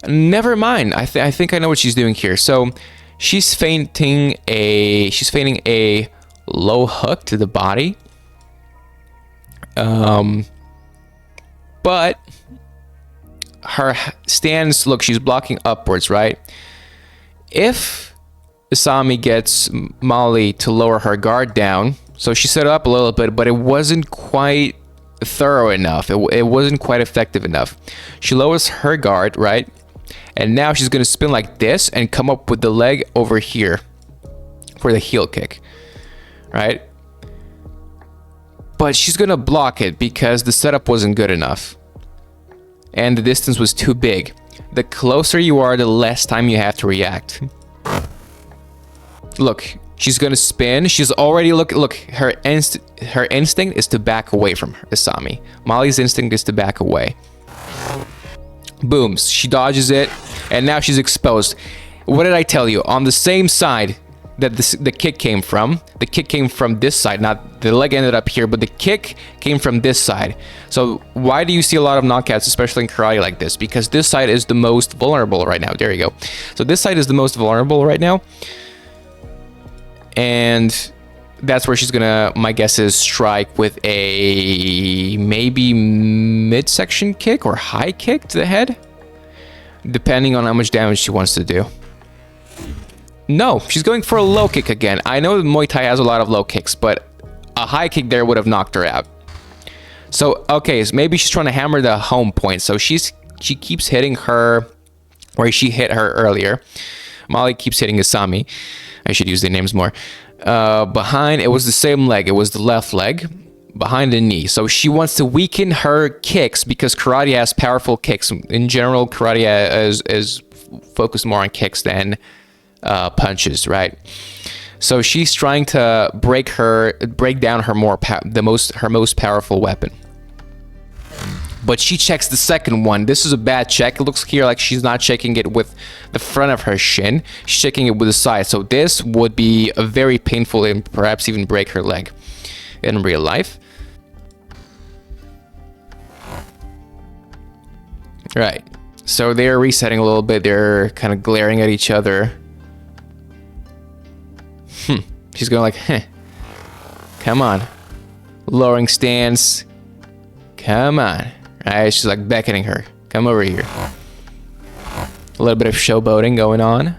Never mind. I think I know what she's doing here. So she's feinting a low hook to the body. But her stance, look, she's blocking upwards, right? If Asami gets Molly to lower her guard down, so she set it up a little bit, but it wasn't quite thorough enough. It wasn't quite effective enough. She lowers her guard, right? And now she's going to spin like this and come up with the leg over here for the heel kick, right? But she's going to block it because the setup wasn't good enough and the distance was too big. The closer you are, the less time you have to react. Look, she's going to spin. She's already, look, her instinct is to back away from Asami. Molly's instinct is to back away. Boom, she dodges it, and now she's exposed. What did I tell you? On the same side that the kick came from, this side. Not the leg ended up here, but the kick came from this side. So why do you see a lot of knockouts, especially in karate like this? Because this side is the most vulnerable right now. There you go. So this side is the most vulnerable right now. And that's where she's gonna, my guess is, strike with a maybe midsection kick or high kick to the head, depending on how much damage she wants to do. No, she's going for a low kick again. I know Muay Thai has a lot of low kicks, but a high kick there would have knocked her out. So, okay, so maybe she's trying to hammer the home point. So she keeps hitting her where she hit her earlier. Molly keeps hitting Asami. I should use their names more. Behind, it was the same leg. It was the left leg behind the knee. So she wants to weaken her kicks because karate has powerful kicks. In general, karate is focused more on kicks than punches, right? So she's trying to break down her most powerful weapon. But she checks the second one. This is a bad check. It looks here like she's not checking it with the front of her shin. She's checking it with the side. So this would be a very painful and perhaps even break her leg in real life. Right. So they're resetting a little bit. They're kind of glaring at each other. She's going like, come on. Lowering stance. Come on. Alright, she's like beckoning her. Come over here. A little bit of showboating going on.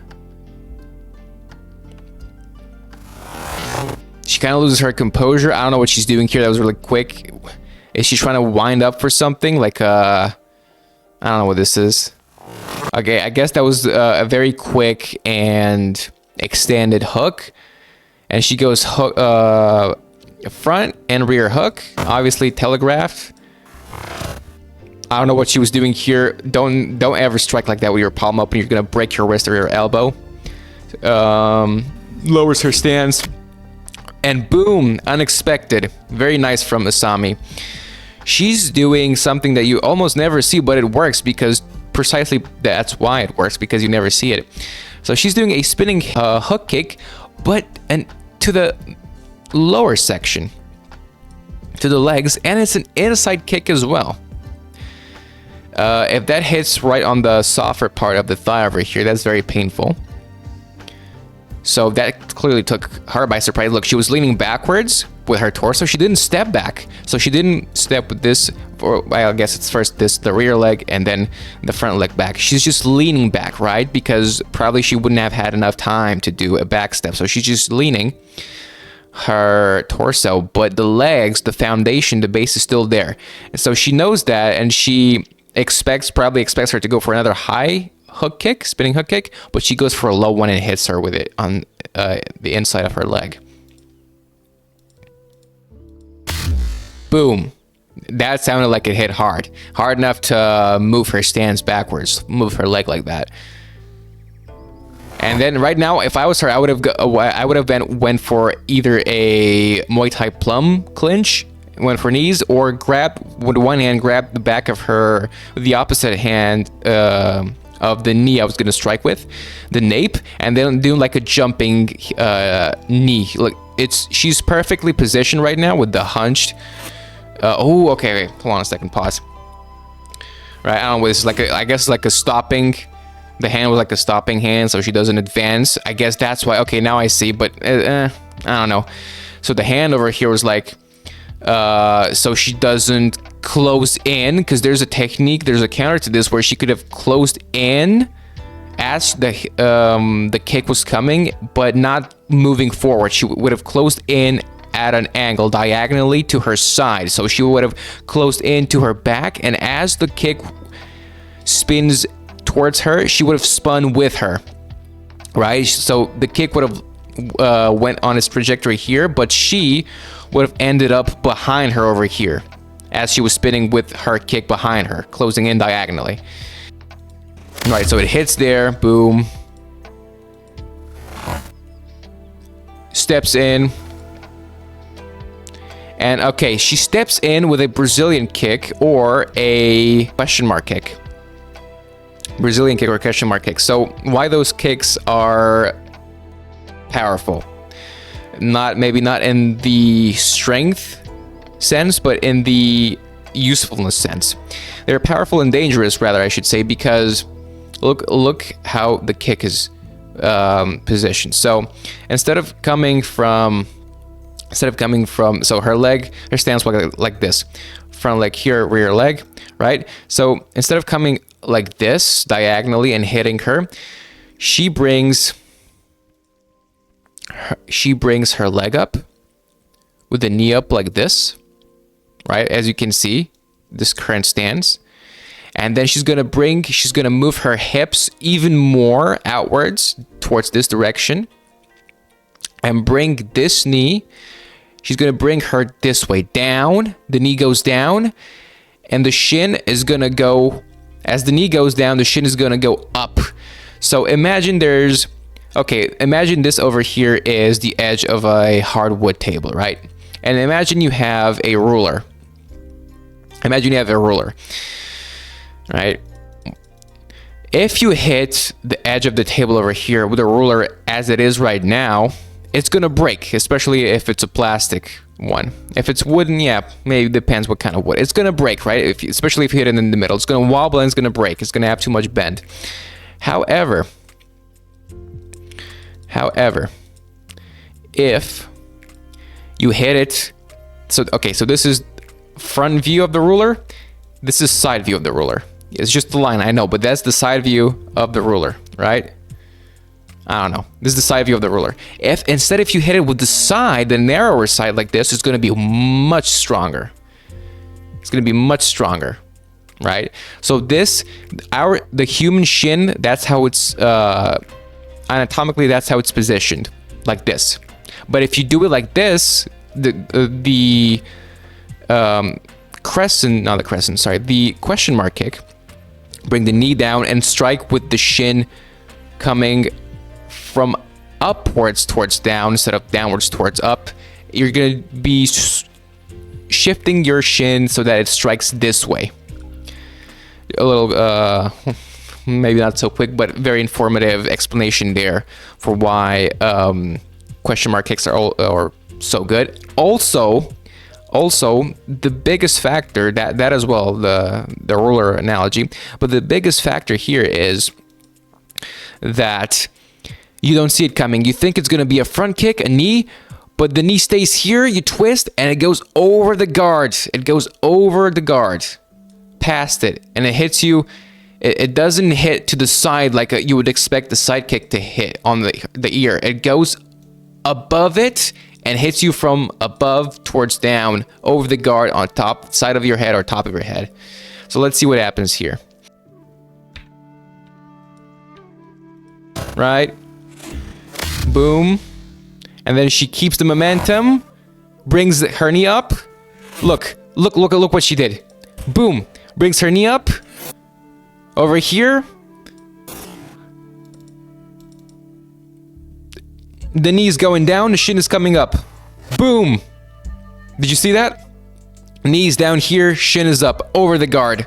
She kind of loses her composure. I don't know what she's doing here. That was really quick. Is she trying to wind up for something? Like, I don't know what this is. Okay, I guess that was a very quick and extended hook. And she goes hook, front and rear hook. Obviously telegraphed. I don't know what she was doing here. Don't ever strike like that with your palm open. You're gonna break your wrist or your elbow. Lowers her stance. And boom, unexpected. Very nice from Asami. She's doing something that you almost never see, but it works because precisely that's why it works, because you never see it. So she's doing a spinning hook kick, but to the lower section, to the legs, and it's an inside kick as well. If that hits right on the softer part of the thigh over here, that's very painful. So that clearly took her by surprise. Look, she was leaning backwards with her torso. She didn't step back. So she didn't step with this, or I guess it's first the rear leg and then the front leg back. She's just leaning back, right? Because probably she wouldn't have had enough time to do a back step. So she's just leaning her torso, but the legs, the foundation, the base is still there. And so she knows that, and she probably expects her to go for another high hook kick, spinning hook kick, but she goes for a low one and hits her with it on the inside of her leg. Boom. That sounded like it hit hard enough to move her stance backwards, move her leg like that. And then right now, if I was her, I would have went for either a Muay Thai plum clinch, went for knees, or with one hand grab the back of her with the opposite hand of the knee I was gonna strike with, the nape, and then do like a jumping knee. Look, she's perfectly positioned right now with the hunched. Oh, okay, wait, hold on a second, pause. Right, I don't know what this is, like I guess like a stopping. The hand was like a stopping hand, so she doesn't advance. I guess that's why. Okay, now I see, but I don't know. So the hand over here was like, so she doesn't close in, because there's a technique, there's a counter to this where she could have closed in as the kick was coming, but not moving forward. She would have closed in at an angle diagonally to her side. So she would have closed in to her back, and as the kick spins towards her, she would have spun with her, right? So the kick would have went on its trajectory here, but she would have ended up behind her over here as she was spinning with her kick behind her, closing in diagonally. Right, so it hits there, boom. Steps in. And okay, she steps in with a Brazilian kick or a question mark kick. Brazilian kick or question mark kick. So why those kicks are powerful? Maybe not in the strength sense, but in the usefulness sense. They're powerful and dangerous, rather, I should say, because look how the kick is positioned. So instead of coming from so her stance like this, front leg here, rear leg, right? So instead of coming like this diagonally and hitting her, she brings her leg up with the knee up like this, right? As you can see, this current stance. And then she's gonna move her hips even more outwards towards this direction and bring this knee. She's gonna bring her this way down. The knee goes down, and the shin is gonna go, as the knee goes down, the shin is gonna go up. So imagine this over here is the edge of a hardwood table, right? And imagine you have a ruler. Right? If you hit the edge of the table over here with a ruler as it is right now, it's gonna break, especially if it's a plastic one. If it's wooden, yeah, maybe depends what kind of wood. It's gonna break, right? Especially if you hit it in the middle, it's gonna wobble and it's gonna break. It's gonna have too much bend. However, if you hit it, so this is front view of the ruler. This is side view of the ruler. It's just the line, I know, but that's the side view of the ruler, right? I don't know. This is the side view of the ruler. If you hit it with the side, the narrower side like this, it's going to be much stronger. It's going to be much stronger, right? So the human shin, that's how it's anatomically, that's how it's positioned, like this. But if you do it like this, the question mark kick, bring the knee down and strike with the shin coming from upwards towards down instead of downwards towards up. You're going to be shifting your shin so that it strikes this way. A little, maybe not so quick, but very informative explanation there for why question mark kicks are so good. Also, the biggest factor, that as well, the ruler analogy, but the biggest factor here is that You don't see it coming. You think it's going to be a front kick, a knee, but the knee stays here. You twist, and it goes over the guard. It goes over the guard, past it, and it hits you. It doesn't hit to the side like you would expect the side kick to hit on the ear. It goes above it and hits you from above towards down over the guard on top side of your head or top of your head. So let's see what happens here. Right? Boom. And then she keeps the momentum, brings her knee up. Look what she did. Boom. Brings her knee up. Over here. The knee's going down, the shin is coming up. Boom. Did you see that? Knees down here, shin is up over the guard.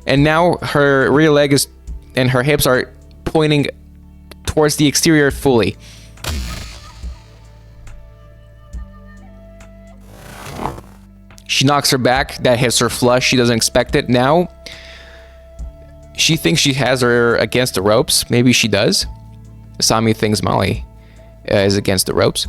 And now her rear leg is and her hips are pointing towards the exterior fully. She knocks her back. That hits her flush. She doesn't expect it. Now, she thinks she has her against the ropes. Maybe she does. Sami thinks Molly is against the ropes.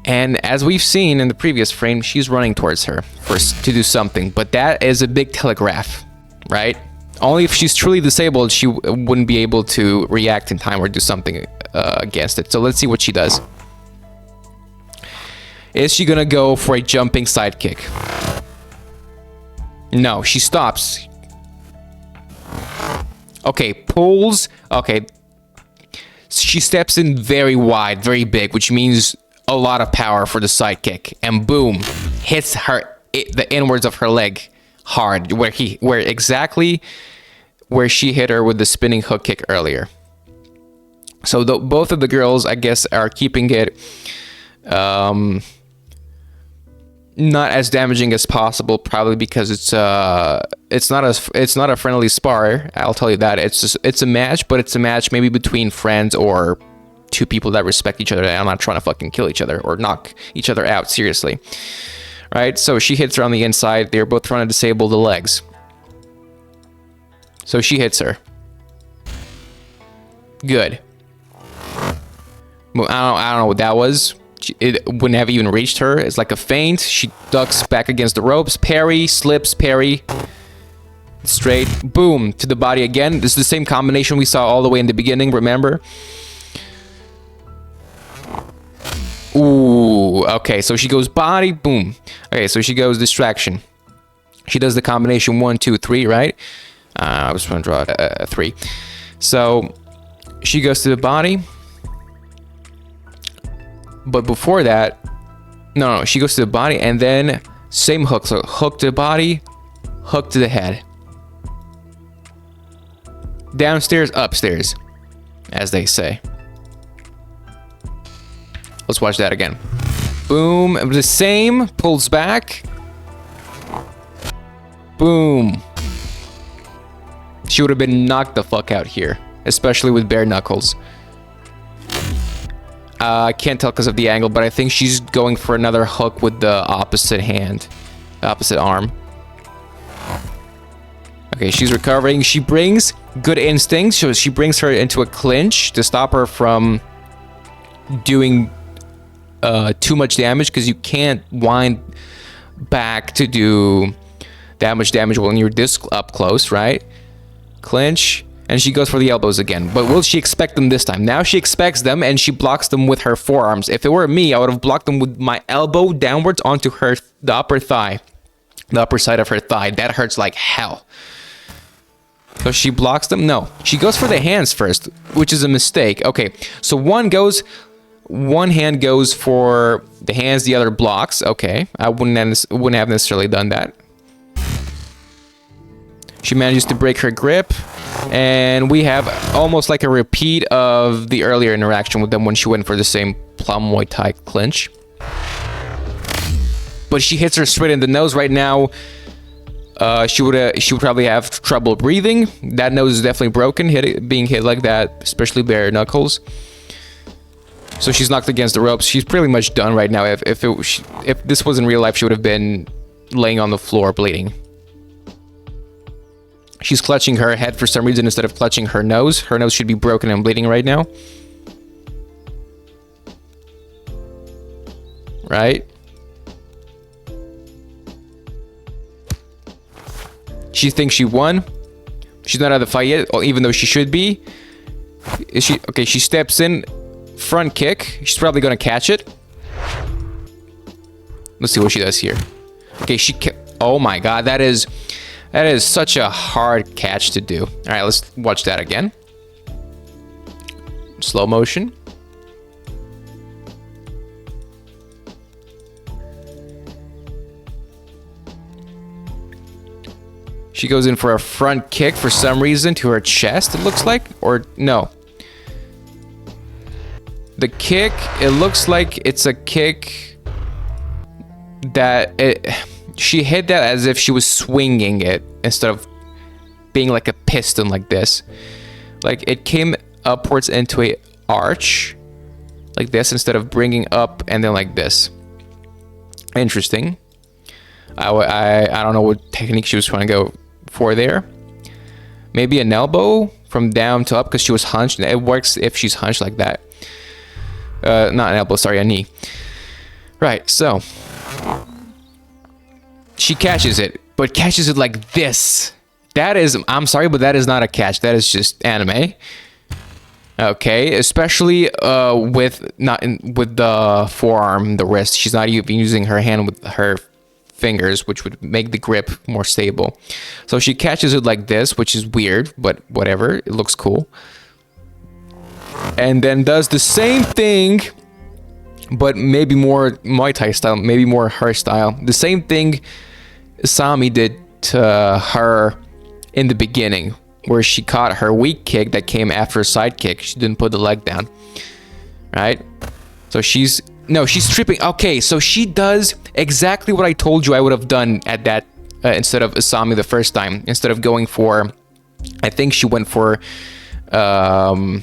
And as we've seen in the previous frame, she's running towards her to do something. But that is a big telegraph, right? Only if she's truly disabled, she wouldn't be able to react in time or do something against it. So let's see what she does. Is she gonna go for a jumping side kick? No, she stops. Okay, pulls. Okay. She steps in very wide, very big, which means a lot of power for the side kick. And boom, hits her, the inwards of her leg hard, where exactly where she hit her with the spinning hook kick earlier. So both of the girls, I guess, are keeping it not as damaging as possible, probably because it's not a friendly spar. I'll tell you that. It's a match, but it's a match maybe between friends or two people that respect each other. I'm not trying to fucking kill each other or knock each other out seriously, right? So she hits her on the inside. They're both trying to disable the legs. So she hits her. Good. Well, I don't know what that was. It wouldn't have even reached her. It's like a feint. She ducks back against the ropes. Parry, slips, parry. Straight. Boom. To the body again. This is the same combination we saw all the way in the beginning, remember? Ooh. Okay, so she goes body. Boom. Okay, so she goes distraction. She does the combination 1, 2, 3, right? I was trying to draw a 3. So she goes to the body. But before that, no, she goes to the body and then same hook. So hook to the body, hook to the head. Downstairs, upstairs, as they say. Let's watch that again. Boom. The same, pulls back. Boom. She would have been knocked the fuck out here, especially with bare knuckles. I can't tell because of the angle, but I think she's going for another hook with the opposite hand, the opposite arm. Okay, she's recovering. She brings good instincts, so she brings her into a clinch to stop her from doing too much damage, because you can't wind back to do that much damage when you're this up close, right? Clinch. And she goes for the elbows again. But will she expect them this time? Now she expects them and she blocks them with her forearms. If it were me, I would have blocked them with my elbow downwards onto the upper thigh. The upper side of her thigh. That hurts like hell. So she blocks them? No. She goes for the hands first, which is a mistake. Okay, so one hand goes for the hands, the other blocks. Okay, I wouldn't have necessarily done that. She manages to break her grip, and we have almost like a repeat of the earlier interaction with them when she went for the same plum Muay Thai clinch. But she hits her straight in the nose right now. She would probably have trouble breathing. That nose is definitely broken, being hit like that, especially bare knuckles. So she's knocked against the ropes. She's pretty much done right now. If this was in real life, she would have been laying on the floor bleeding. She's clutching her head for some reason instead of clutching her nose. Her nose should be broken and bleeding right now. right? She thinks she won. She's not out of the fight yet, even though she should be. Is she? Okay, she steps in, front kick. She's probably gonna catch it. Let's see what she does here. Okay, oh my god, that is such a hard catch to do. All right, let's watch that again. Slow motion. She goes in for a front kick for some reason to her chest, it looks like. Or no. The kick, it looks like it's a kick that she hit that as if she was swinging it instead of being like a piston like this. Like it came upwards into a arch like this instead of bringing up and then like this. Interesting. I don't know what technique she was trying to go for there. Maybe an elbow from down to up because she was hunched. It works if she's hunched like that. Not an elbow, sorry, a knee. Right, so she catches it, but catches it like this. That is, I'm sorry, but that is not a catch. That is just anime. Okay, especially with the forearm, the wrist. She's not even using her hand with her fingers, which would make the grip more stable. So she catches it like this, which is weird, but whatever. It looks cool. And then does the same thing, but maybe more Muay Thai style, maybe more her style. The same thing Sami did to her in the beginning, where she caught her weak kick that came after a side kick. She didn't put the leg down, right? So she's tripping. Okay, so she does exactly what I told you I would have done at that instead of Asami the first time. Instead of going for, I think she went for a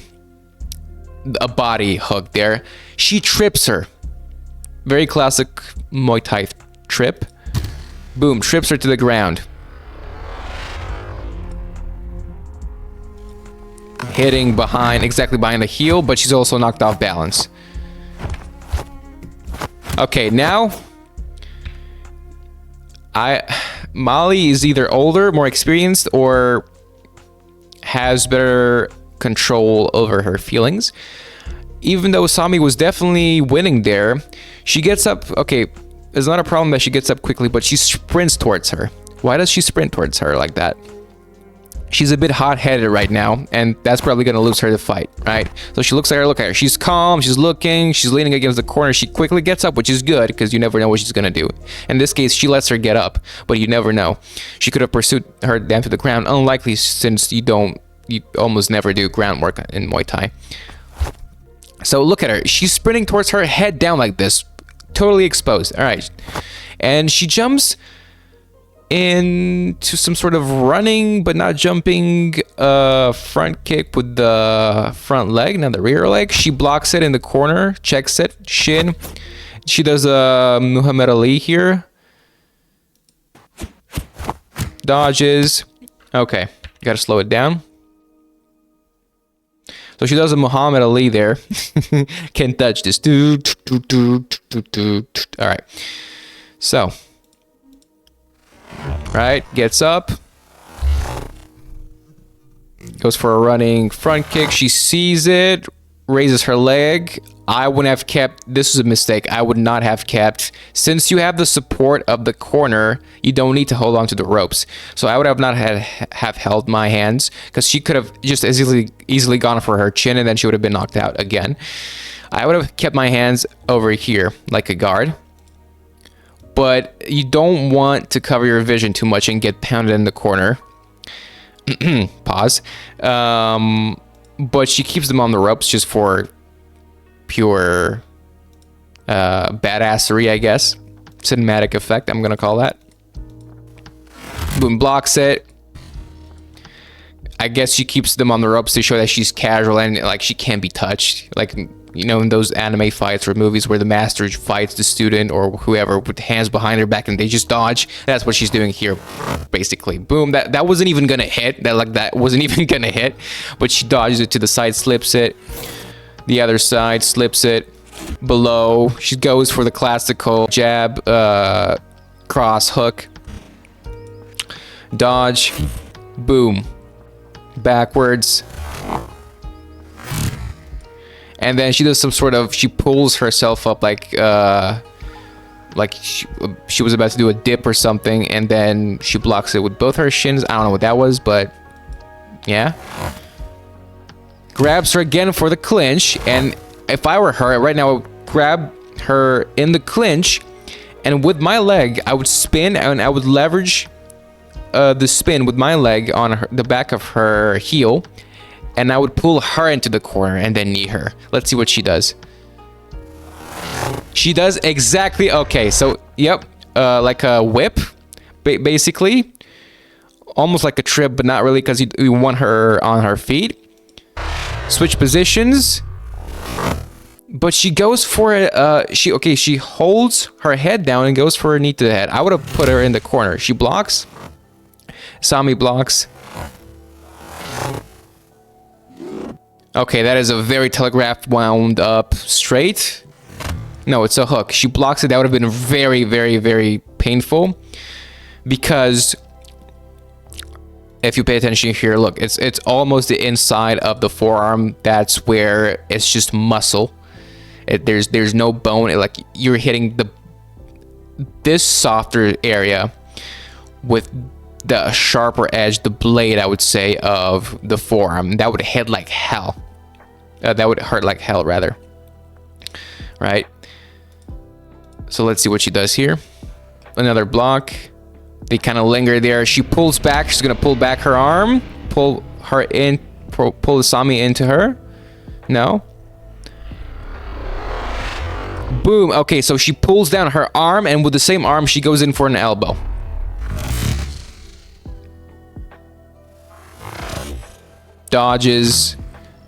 body hook there. She trips her. Very classic Muay Thai trip. Boom, trips her to the ground. Hitting exactly behind the heel, but she's also knocked off balance. Okay, now Molly is either older, more experienced, or has better control over her feelings. Even though Sami was definitely winning there, she gets up. Okay, it's not a problem that she gets up quickly, but she sprints towards her. Why does she sprint towards her like that? She's a bit hot-headed right now, and that's probably going to lose her the fight, right? So she looks at her, look at her. She's calm, she's looking, she's leaning against the corner. She quickly gets up, which is good, because you never know what she's going to do. In this case, she lets her get up, but you never know. She could have pursued her down to the ground. Unlikely, since you almost never do groundwork in Muay Thai. So look at her. She's sprinting towards her, head down like this. Totally exposed. All right. And she jumps into some sort of running but not jumping front kick with the front leg, not the rear leg. She blocks it in the corner, checks it, shin. She does a Muhammad Ali here. Dodges. Okay, gotta slow it down. So she does a Muhammad Ali there. Can't touch this. All right. So, right, gets up. Goes for a running front kick. She sees it, raises her leg. I wouldn't have kept, this is a mistake. I would not have kept, since you have the support of the corner, you don't need to hold on to the ropes. So I would have not have held my hands, because she could have just as easily gone for her chin, and then she would have been knocked out again. I would have kept my hands over here like a guard. But you don't want to cover your vision too much and get pounded in the corner. Pause. But she keeps them on the ropes just for pure badassery, I guess. Cinematic effect, I'm gonna call that. Boom, blocks it. I guess she keeps them on the ropes to show that she's casual and like she can't be touched. Like, you know, in those anime fights or movies where the master fights the student or whoever with hands behind their back and they just dodge. That's what she's doing here, basically. Boom. That wasn't even gonna hit. That wasn't even gonna hit. But she dodges it to the side, slips it. The other side, slips it. below. She goes for the classical jab, cross, hook, dodge, boom, backwards. And then she does some sort of, she pulls herself up like she was about to do a dip or something, and then she blocks it with both her shins. I don't know what that was, but yeah. Grabs her again for the clinch, and if I were her right now, I would grab her in the clinch, and with my leg, I would spin, and I would leverage the spin with my leg on the back of her heel, and I would pull her into the corner and then knee her. Let's see what she does. She does exactly, okay, so, yep, like a whip, basically. Almost like a trip, but not really, because you want her on her feet. Switch positions. But she goes for it, she holds her head down and goes for a knee to the head. I would have put her in the corner. She blocks. Sami blocks. Okay, that is a very telegraphed, wound up straight. No, it's a hook. She blocks it. That would have been very, very, very painful. Because if you pay attention here, look, it's almost the inside of the forearm. That's where it's just muscle. There's no bone. Like you're hitting this softer area with the sharper edge, the blade, I would say, of the forearm. That would hit like hell. That would hurt like hell, rather. Right? So let's see what she does here. Another block. They kind of linger there. She pulls back. She's going to pull back her arm. Pull her in. Pull the Sami into her. No. Boom. Okay, so she pulls down her arm, and with the same arm, she goes in for an elbow. Dodges.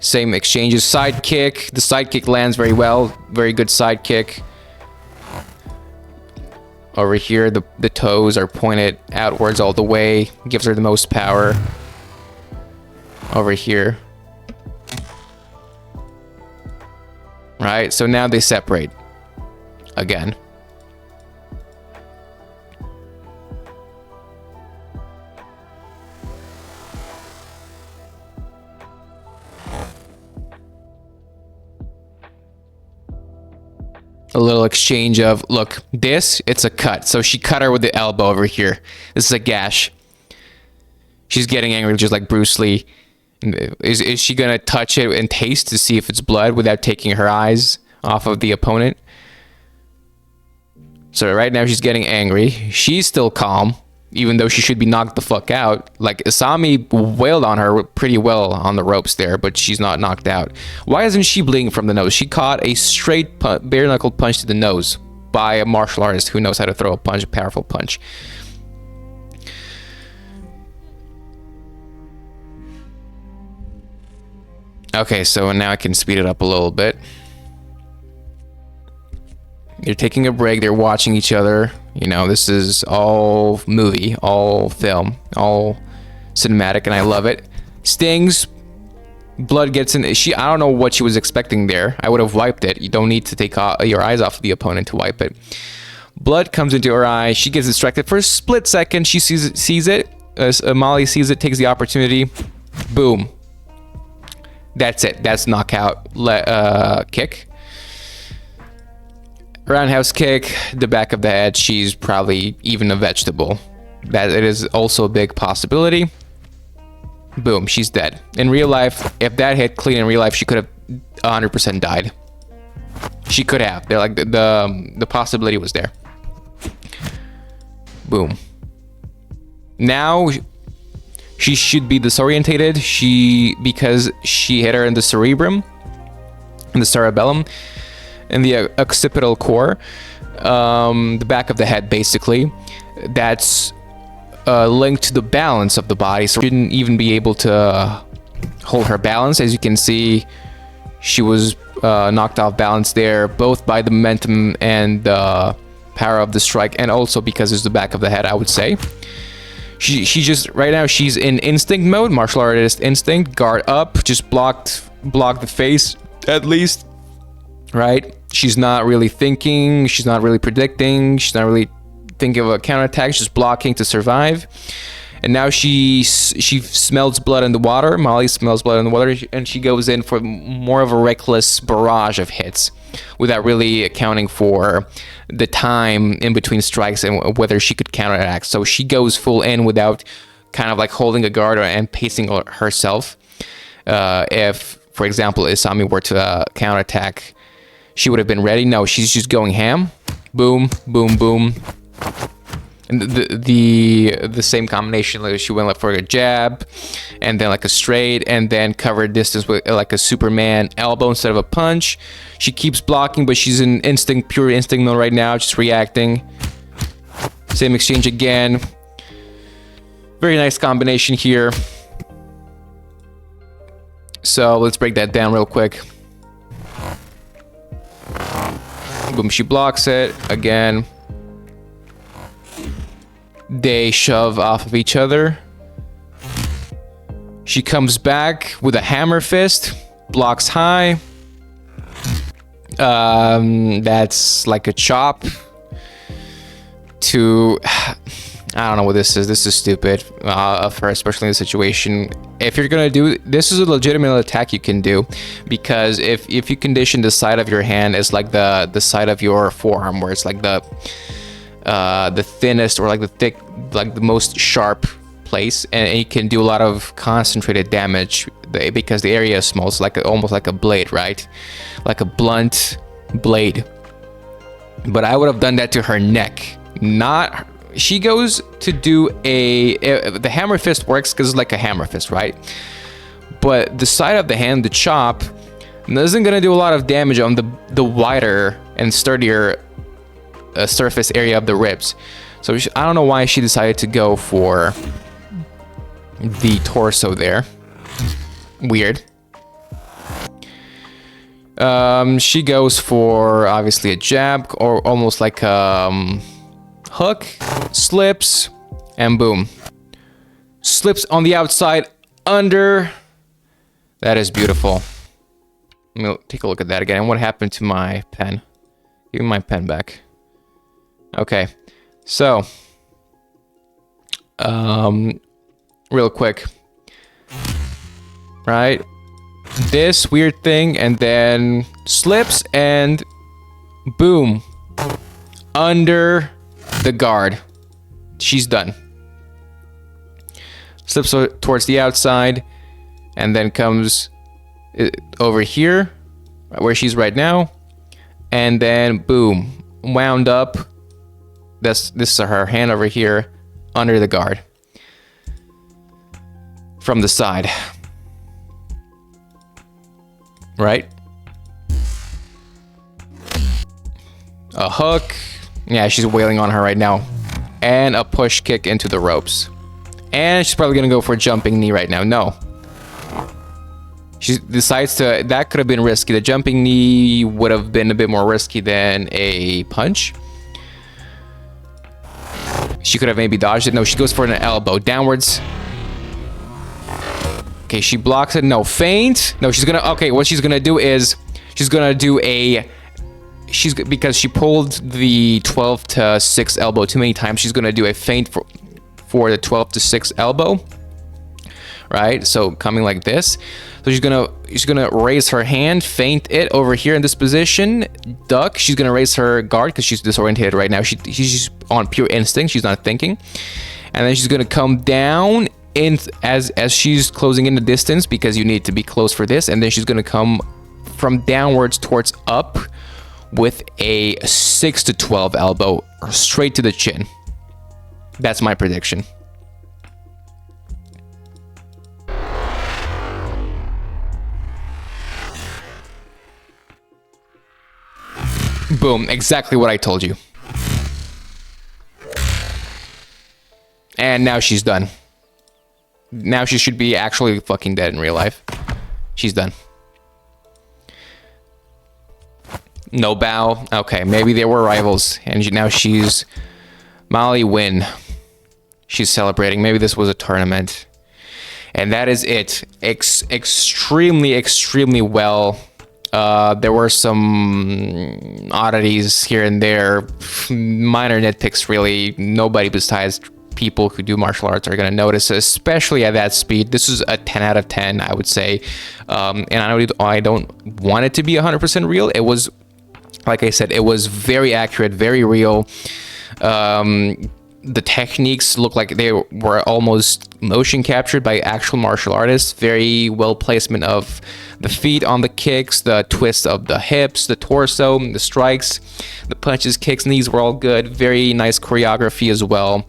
Same exchanges. Side kick. The side kick lands very well. Very good side kick. Over here, the toes are pointed outwards all the way. Gives her the most power. Over here. Right, so now they separate. Again. A little exchange of, look, this, it's a cut. So she cut her with the elbow over here. This is a gash. She's getting angry, just like Bruce Lee. Is she going to touch it and taste to see if it's blood without taking her eyes off of the opponent? So right now she's getting angry. She's still calm, even though she should be knocked the fuck out. Like, Sami wailed on her pretty well on the ropes there, but she's not knocked out. Why isn't she bleeding from the nose? She caught a straight bare-knuckle punch to the nose by a martial artist who knows how to throw a punch, a powerful punch. Okay, so now I can speed it up a little bit. They're taking a break. They're watching each other. You know, this is all movie, all film, all cinematic, and I love it. Stings. Blood gets in. I don't know what she was expecting there. I would have wiped it. You don't need to take your eyes off the opponent to wipe it. Blood comes into her eye. She gets distracted for a split second. She sees it. Molly sees it, takes the opportunity. Boom. That's it. That's knockout kick. Roundhouse kick, the back of the head. She's probably even a vegetable. That it is also a big possibility. Boom, she's dead. In real life, if that hit clean in real life, she could have 100% died. She could have. They're like the possibility was there. Boom. Now she should be disorientated. Because she hit her in the cerebrum, in the cerebellum, in the occipital core, the back of the head, basically. That's linked to the balance of the body, so she shouldn't even be able to hold her balance. As you can see, she was knocked off balance there, both by the momentum and the power of the strike, and also because it's the back of the head, I would say. She just, right now, she's in instinct mode, martial artist instinct, guard up, just block the face, at least. right? She's not really thinking. She's not really predicting. She's not really thinking of a counterattack. She's just blocking to survive. And now she smells blood in the water. Molly smells blood in the water, and she goes in for more of a reckless barrage of hits without really accounting for the time in between strikes and whether she could counteract. So she goes full in without kind of like holding a guard and pacing herself. If, for example, Isami were to counterattack, she would have been ready. No, she's just going ham. Boom, boom, boom. And the same combination, like she went for a jab and then like a straight and then covered distance with like a Superman elbow instead of a punch. She keeps blocking, but she's in pure instinct mode right now, just reacting. Same exchange again. Very nice combination here. So let's break that down real quick. Boom, she blocks it again. They shove off of each other. She comes back with a hammer fist, blocks high. That's like a chop to... I don't know what this is. This is stupid of her, especially in the situation. If you're gonna do this, is a legitimate attack you can do, because if you condition the side of your hand as like the side of your forearm, where it's like the thinnest or like the thick, like the most sharp place, and you can do a lot of concentrated damage because the area is small. It's like almost like a blade, right? Like a blunt blade. But I would have done that to her neck, not. She goes to do the hammer fist works because it's like a hammer fist, right? But the side of the hand, the chop, isn't gonna do a lot of damage on the wider and sturdier surface area of the ribs. So I don't know why she decided to go for the torso there. Weird. She goes for obviously a jab or almost like hook, slips, and boom. Slips on the outside, under. That is beautiful. Let me take a look at that again. What happened to my pen? Give me my pen back. Okay, so real quick, right? This weird thing, and then slips, and boom, under the guard. She's done. Slips towards the outside, and then comes over here, where she's right now, and then boom, wound up. This is her hand over here, under the guard, from the side, right? A hook. Yeah, she's wailing on her right now. And a push kick into the ropes. And she's probably gonna go for a jumping knee right now. No. She decides to... That could have been risky. The jumping knee would have been a bit more risky than a punch. She could have maybe dodged it. No, she goes for an elbow. Downwards. Okay, she blocks it. No, feint. No, she's gonna... Okay, what she's gonna do is... She's gonna do a... because she pulled the 12 to 6 elbow too many times, she's gonna do a feint for the 12 to 6 elbow, right? So coming like this. So she's gonna raise her hand, feint it over here in this position, duck. She's gonna raise her guard because she's disoriented right now. She's on pure instinct. She's not thinking, and then she's gonna come down in as she's closing in the distance, because you need to be close for this, and then she's gonna come from downwards towards up with a 6 to 12 elbow straight to the chin. That's my prediction. Boom, exactly what I told you. And now she's done. Now she should be actually fucking dead in real life. She's done. No bow. Okay, maybe they were rivals, and now she's... Molly win. She's celebrating. Maybe this was a tournament. And that is it. Extremely, extremely well There were some oddities here and there, minor nitpicks really. Nobody besides people who do martial arts are going to notice, especially at that speed. This is a 10 out of 10, I would say. And I don't want it to be 100% real. It was, like I said, it was very accurate, very real. The techniques look like they were almost motion captured by actual martial artists. Very well placement of the feet on the kicks, the twist of the hips, the torso, the strikes, the punches, kicks, knees were all good. Very nice choreography as well.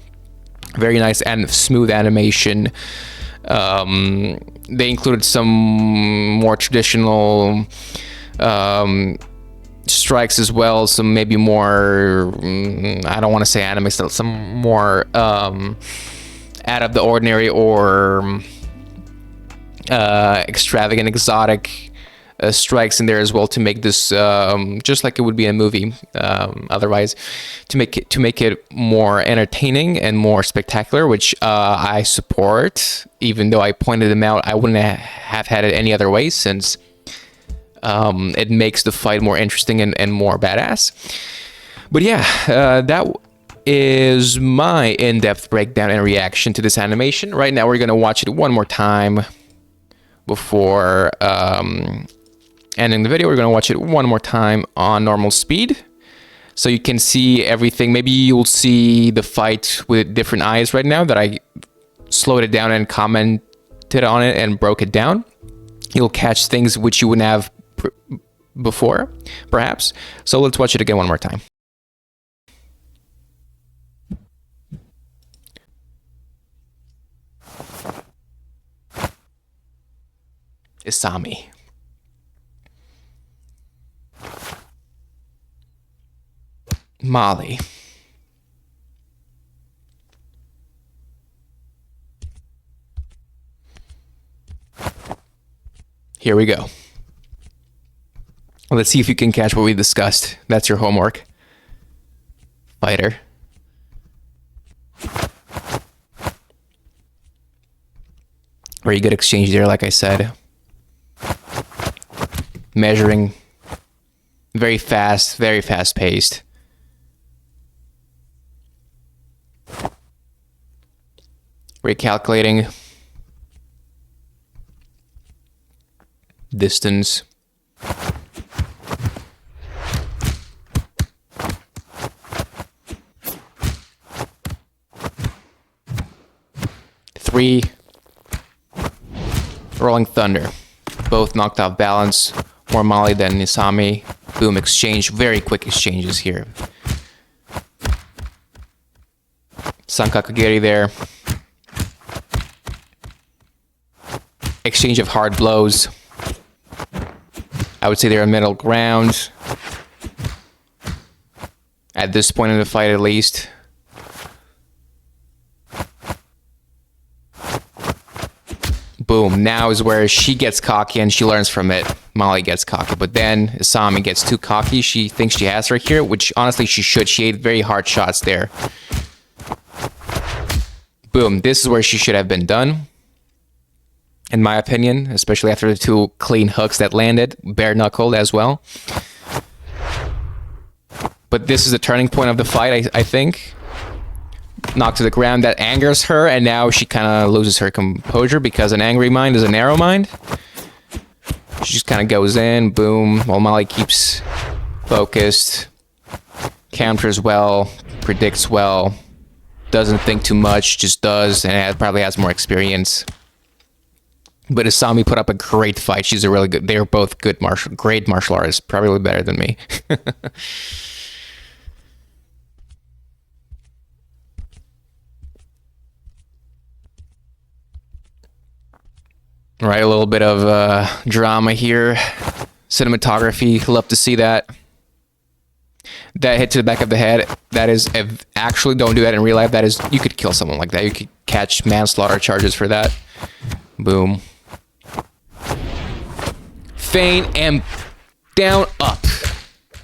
Very nice and smooth animation. They included some more traditional strikes as well, some maybe more, I don't want to say anime style, some more out of the ordinary or extravagant, exotic strikes in there as well to make this just like it would be in a movie. Otherwise, to make it more entertaining and more spectacular, which I support. Even though I pointed them out, I wouldn't have had it any other way, since it makes the fight more interesting and more badass. But yeah, that is my in-depth breakdown and reaction to this animation. Right now, we're gonna watch it one more time before ending the video. We're gonna watch it one more time on normal speed, so you can see everything. Maybe you'll see the fight with different eyes right now that I slowed it down and commented on it and broke it down. You'll catch things which you wouldn't have before, perhaps. So let's watch it again one more time. Isami. Molly. Here we go. Let's see if you can catch what we discussed. That's your homework. Fighter. Very good exchange there, like I said. Measuring. Very fast paced. Recalculating. Distance. Three. Rolling Thunder. Both knocked off balance. More Molly than Isami. Boom, exchange. Very quick exchanges here. Sankakagiri there. Exchange of hard blows. I would say they're a middle ground. At this point in the fight, at least. Boom. Now is where she gets cocky and she learns from it. Molly gets cocky. But then Isami gets too cocky. She thinks she has her here, which honestly she should. She ate very hard shots there. Boom. This is where she should have been done, in my opinion, especially after the two clean hooks that landed, bare-knuckled as well. But this is the turning point of the fight, I think. Knocked to the ground, that angers her, and now she kind of loses her composure, because an angry mind is a narrow mind. She just kind of goes in, boom, while Molly keeps focused, counters well, predicts well, doesn't think too much, just does, and probably has more experience. But Isami put up a great fight. She's a really good. They're both good great martial artists. Probably better than me. Right, a little bit of drama here. Cinematography, love to see that. That hit to the back of the head. That is, actually, don't do that in real life. That is, you could kill someone like that. You could catch manslaughter charges for that. Boom. Feint and down, up.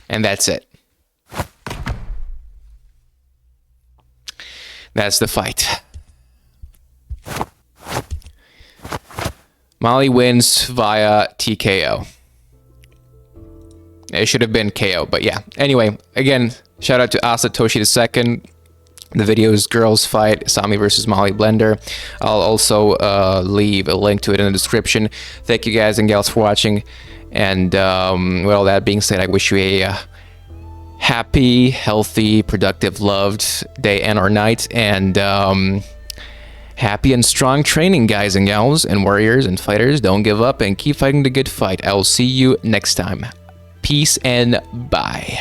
And that's it. That's the fight. Molly wins via TKO. It should have been KO, but yeah. Anyway, again, shout out to Asatoshi II. The video is Girls Fight, Sami versus Molly Blender. I'll also leave a link to it in the description. Thank you guys and gals for watching. And with all that being said, I wish you a happy, healthy, productive, loved day and or night. And happy and strong training, guys and gals and warriors and fighters. Don't give up and keep fighting the good fight. I'll see you next time. Peace and bye.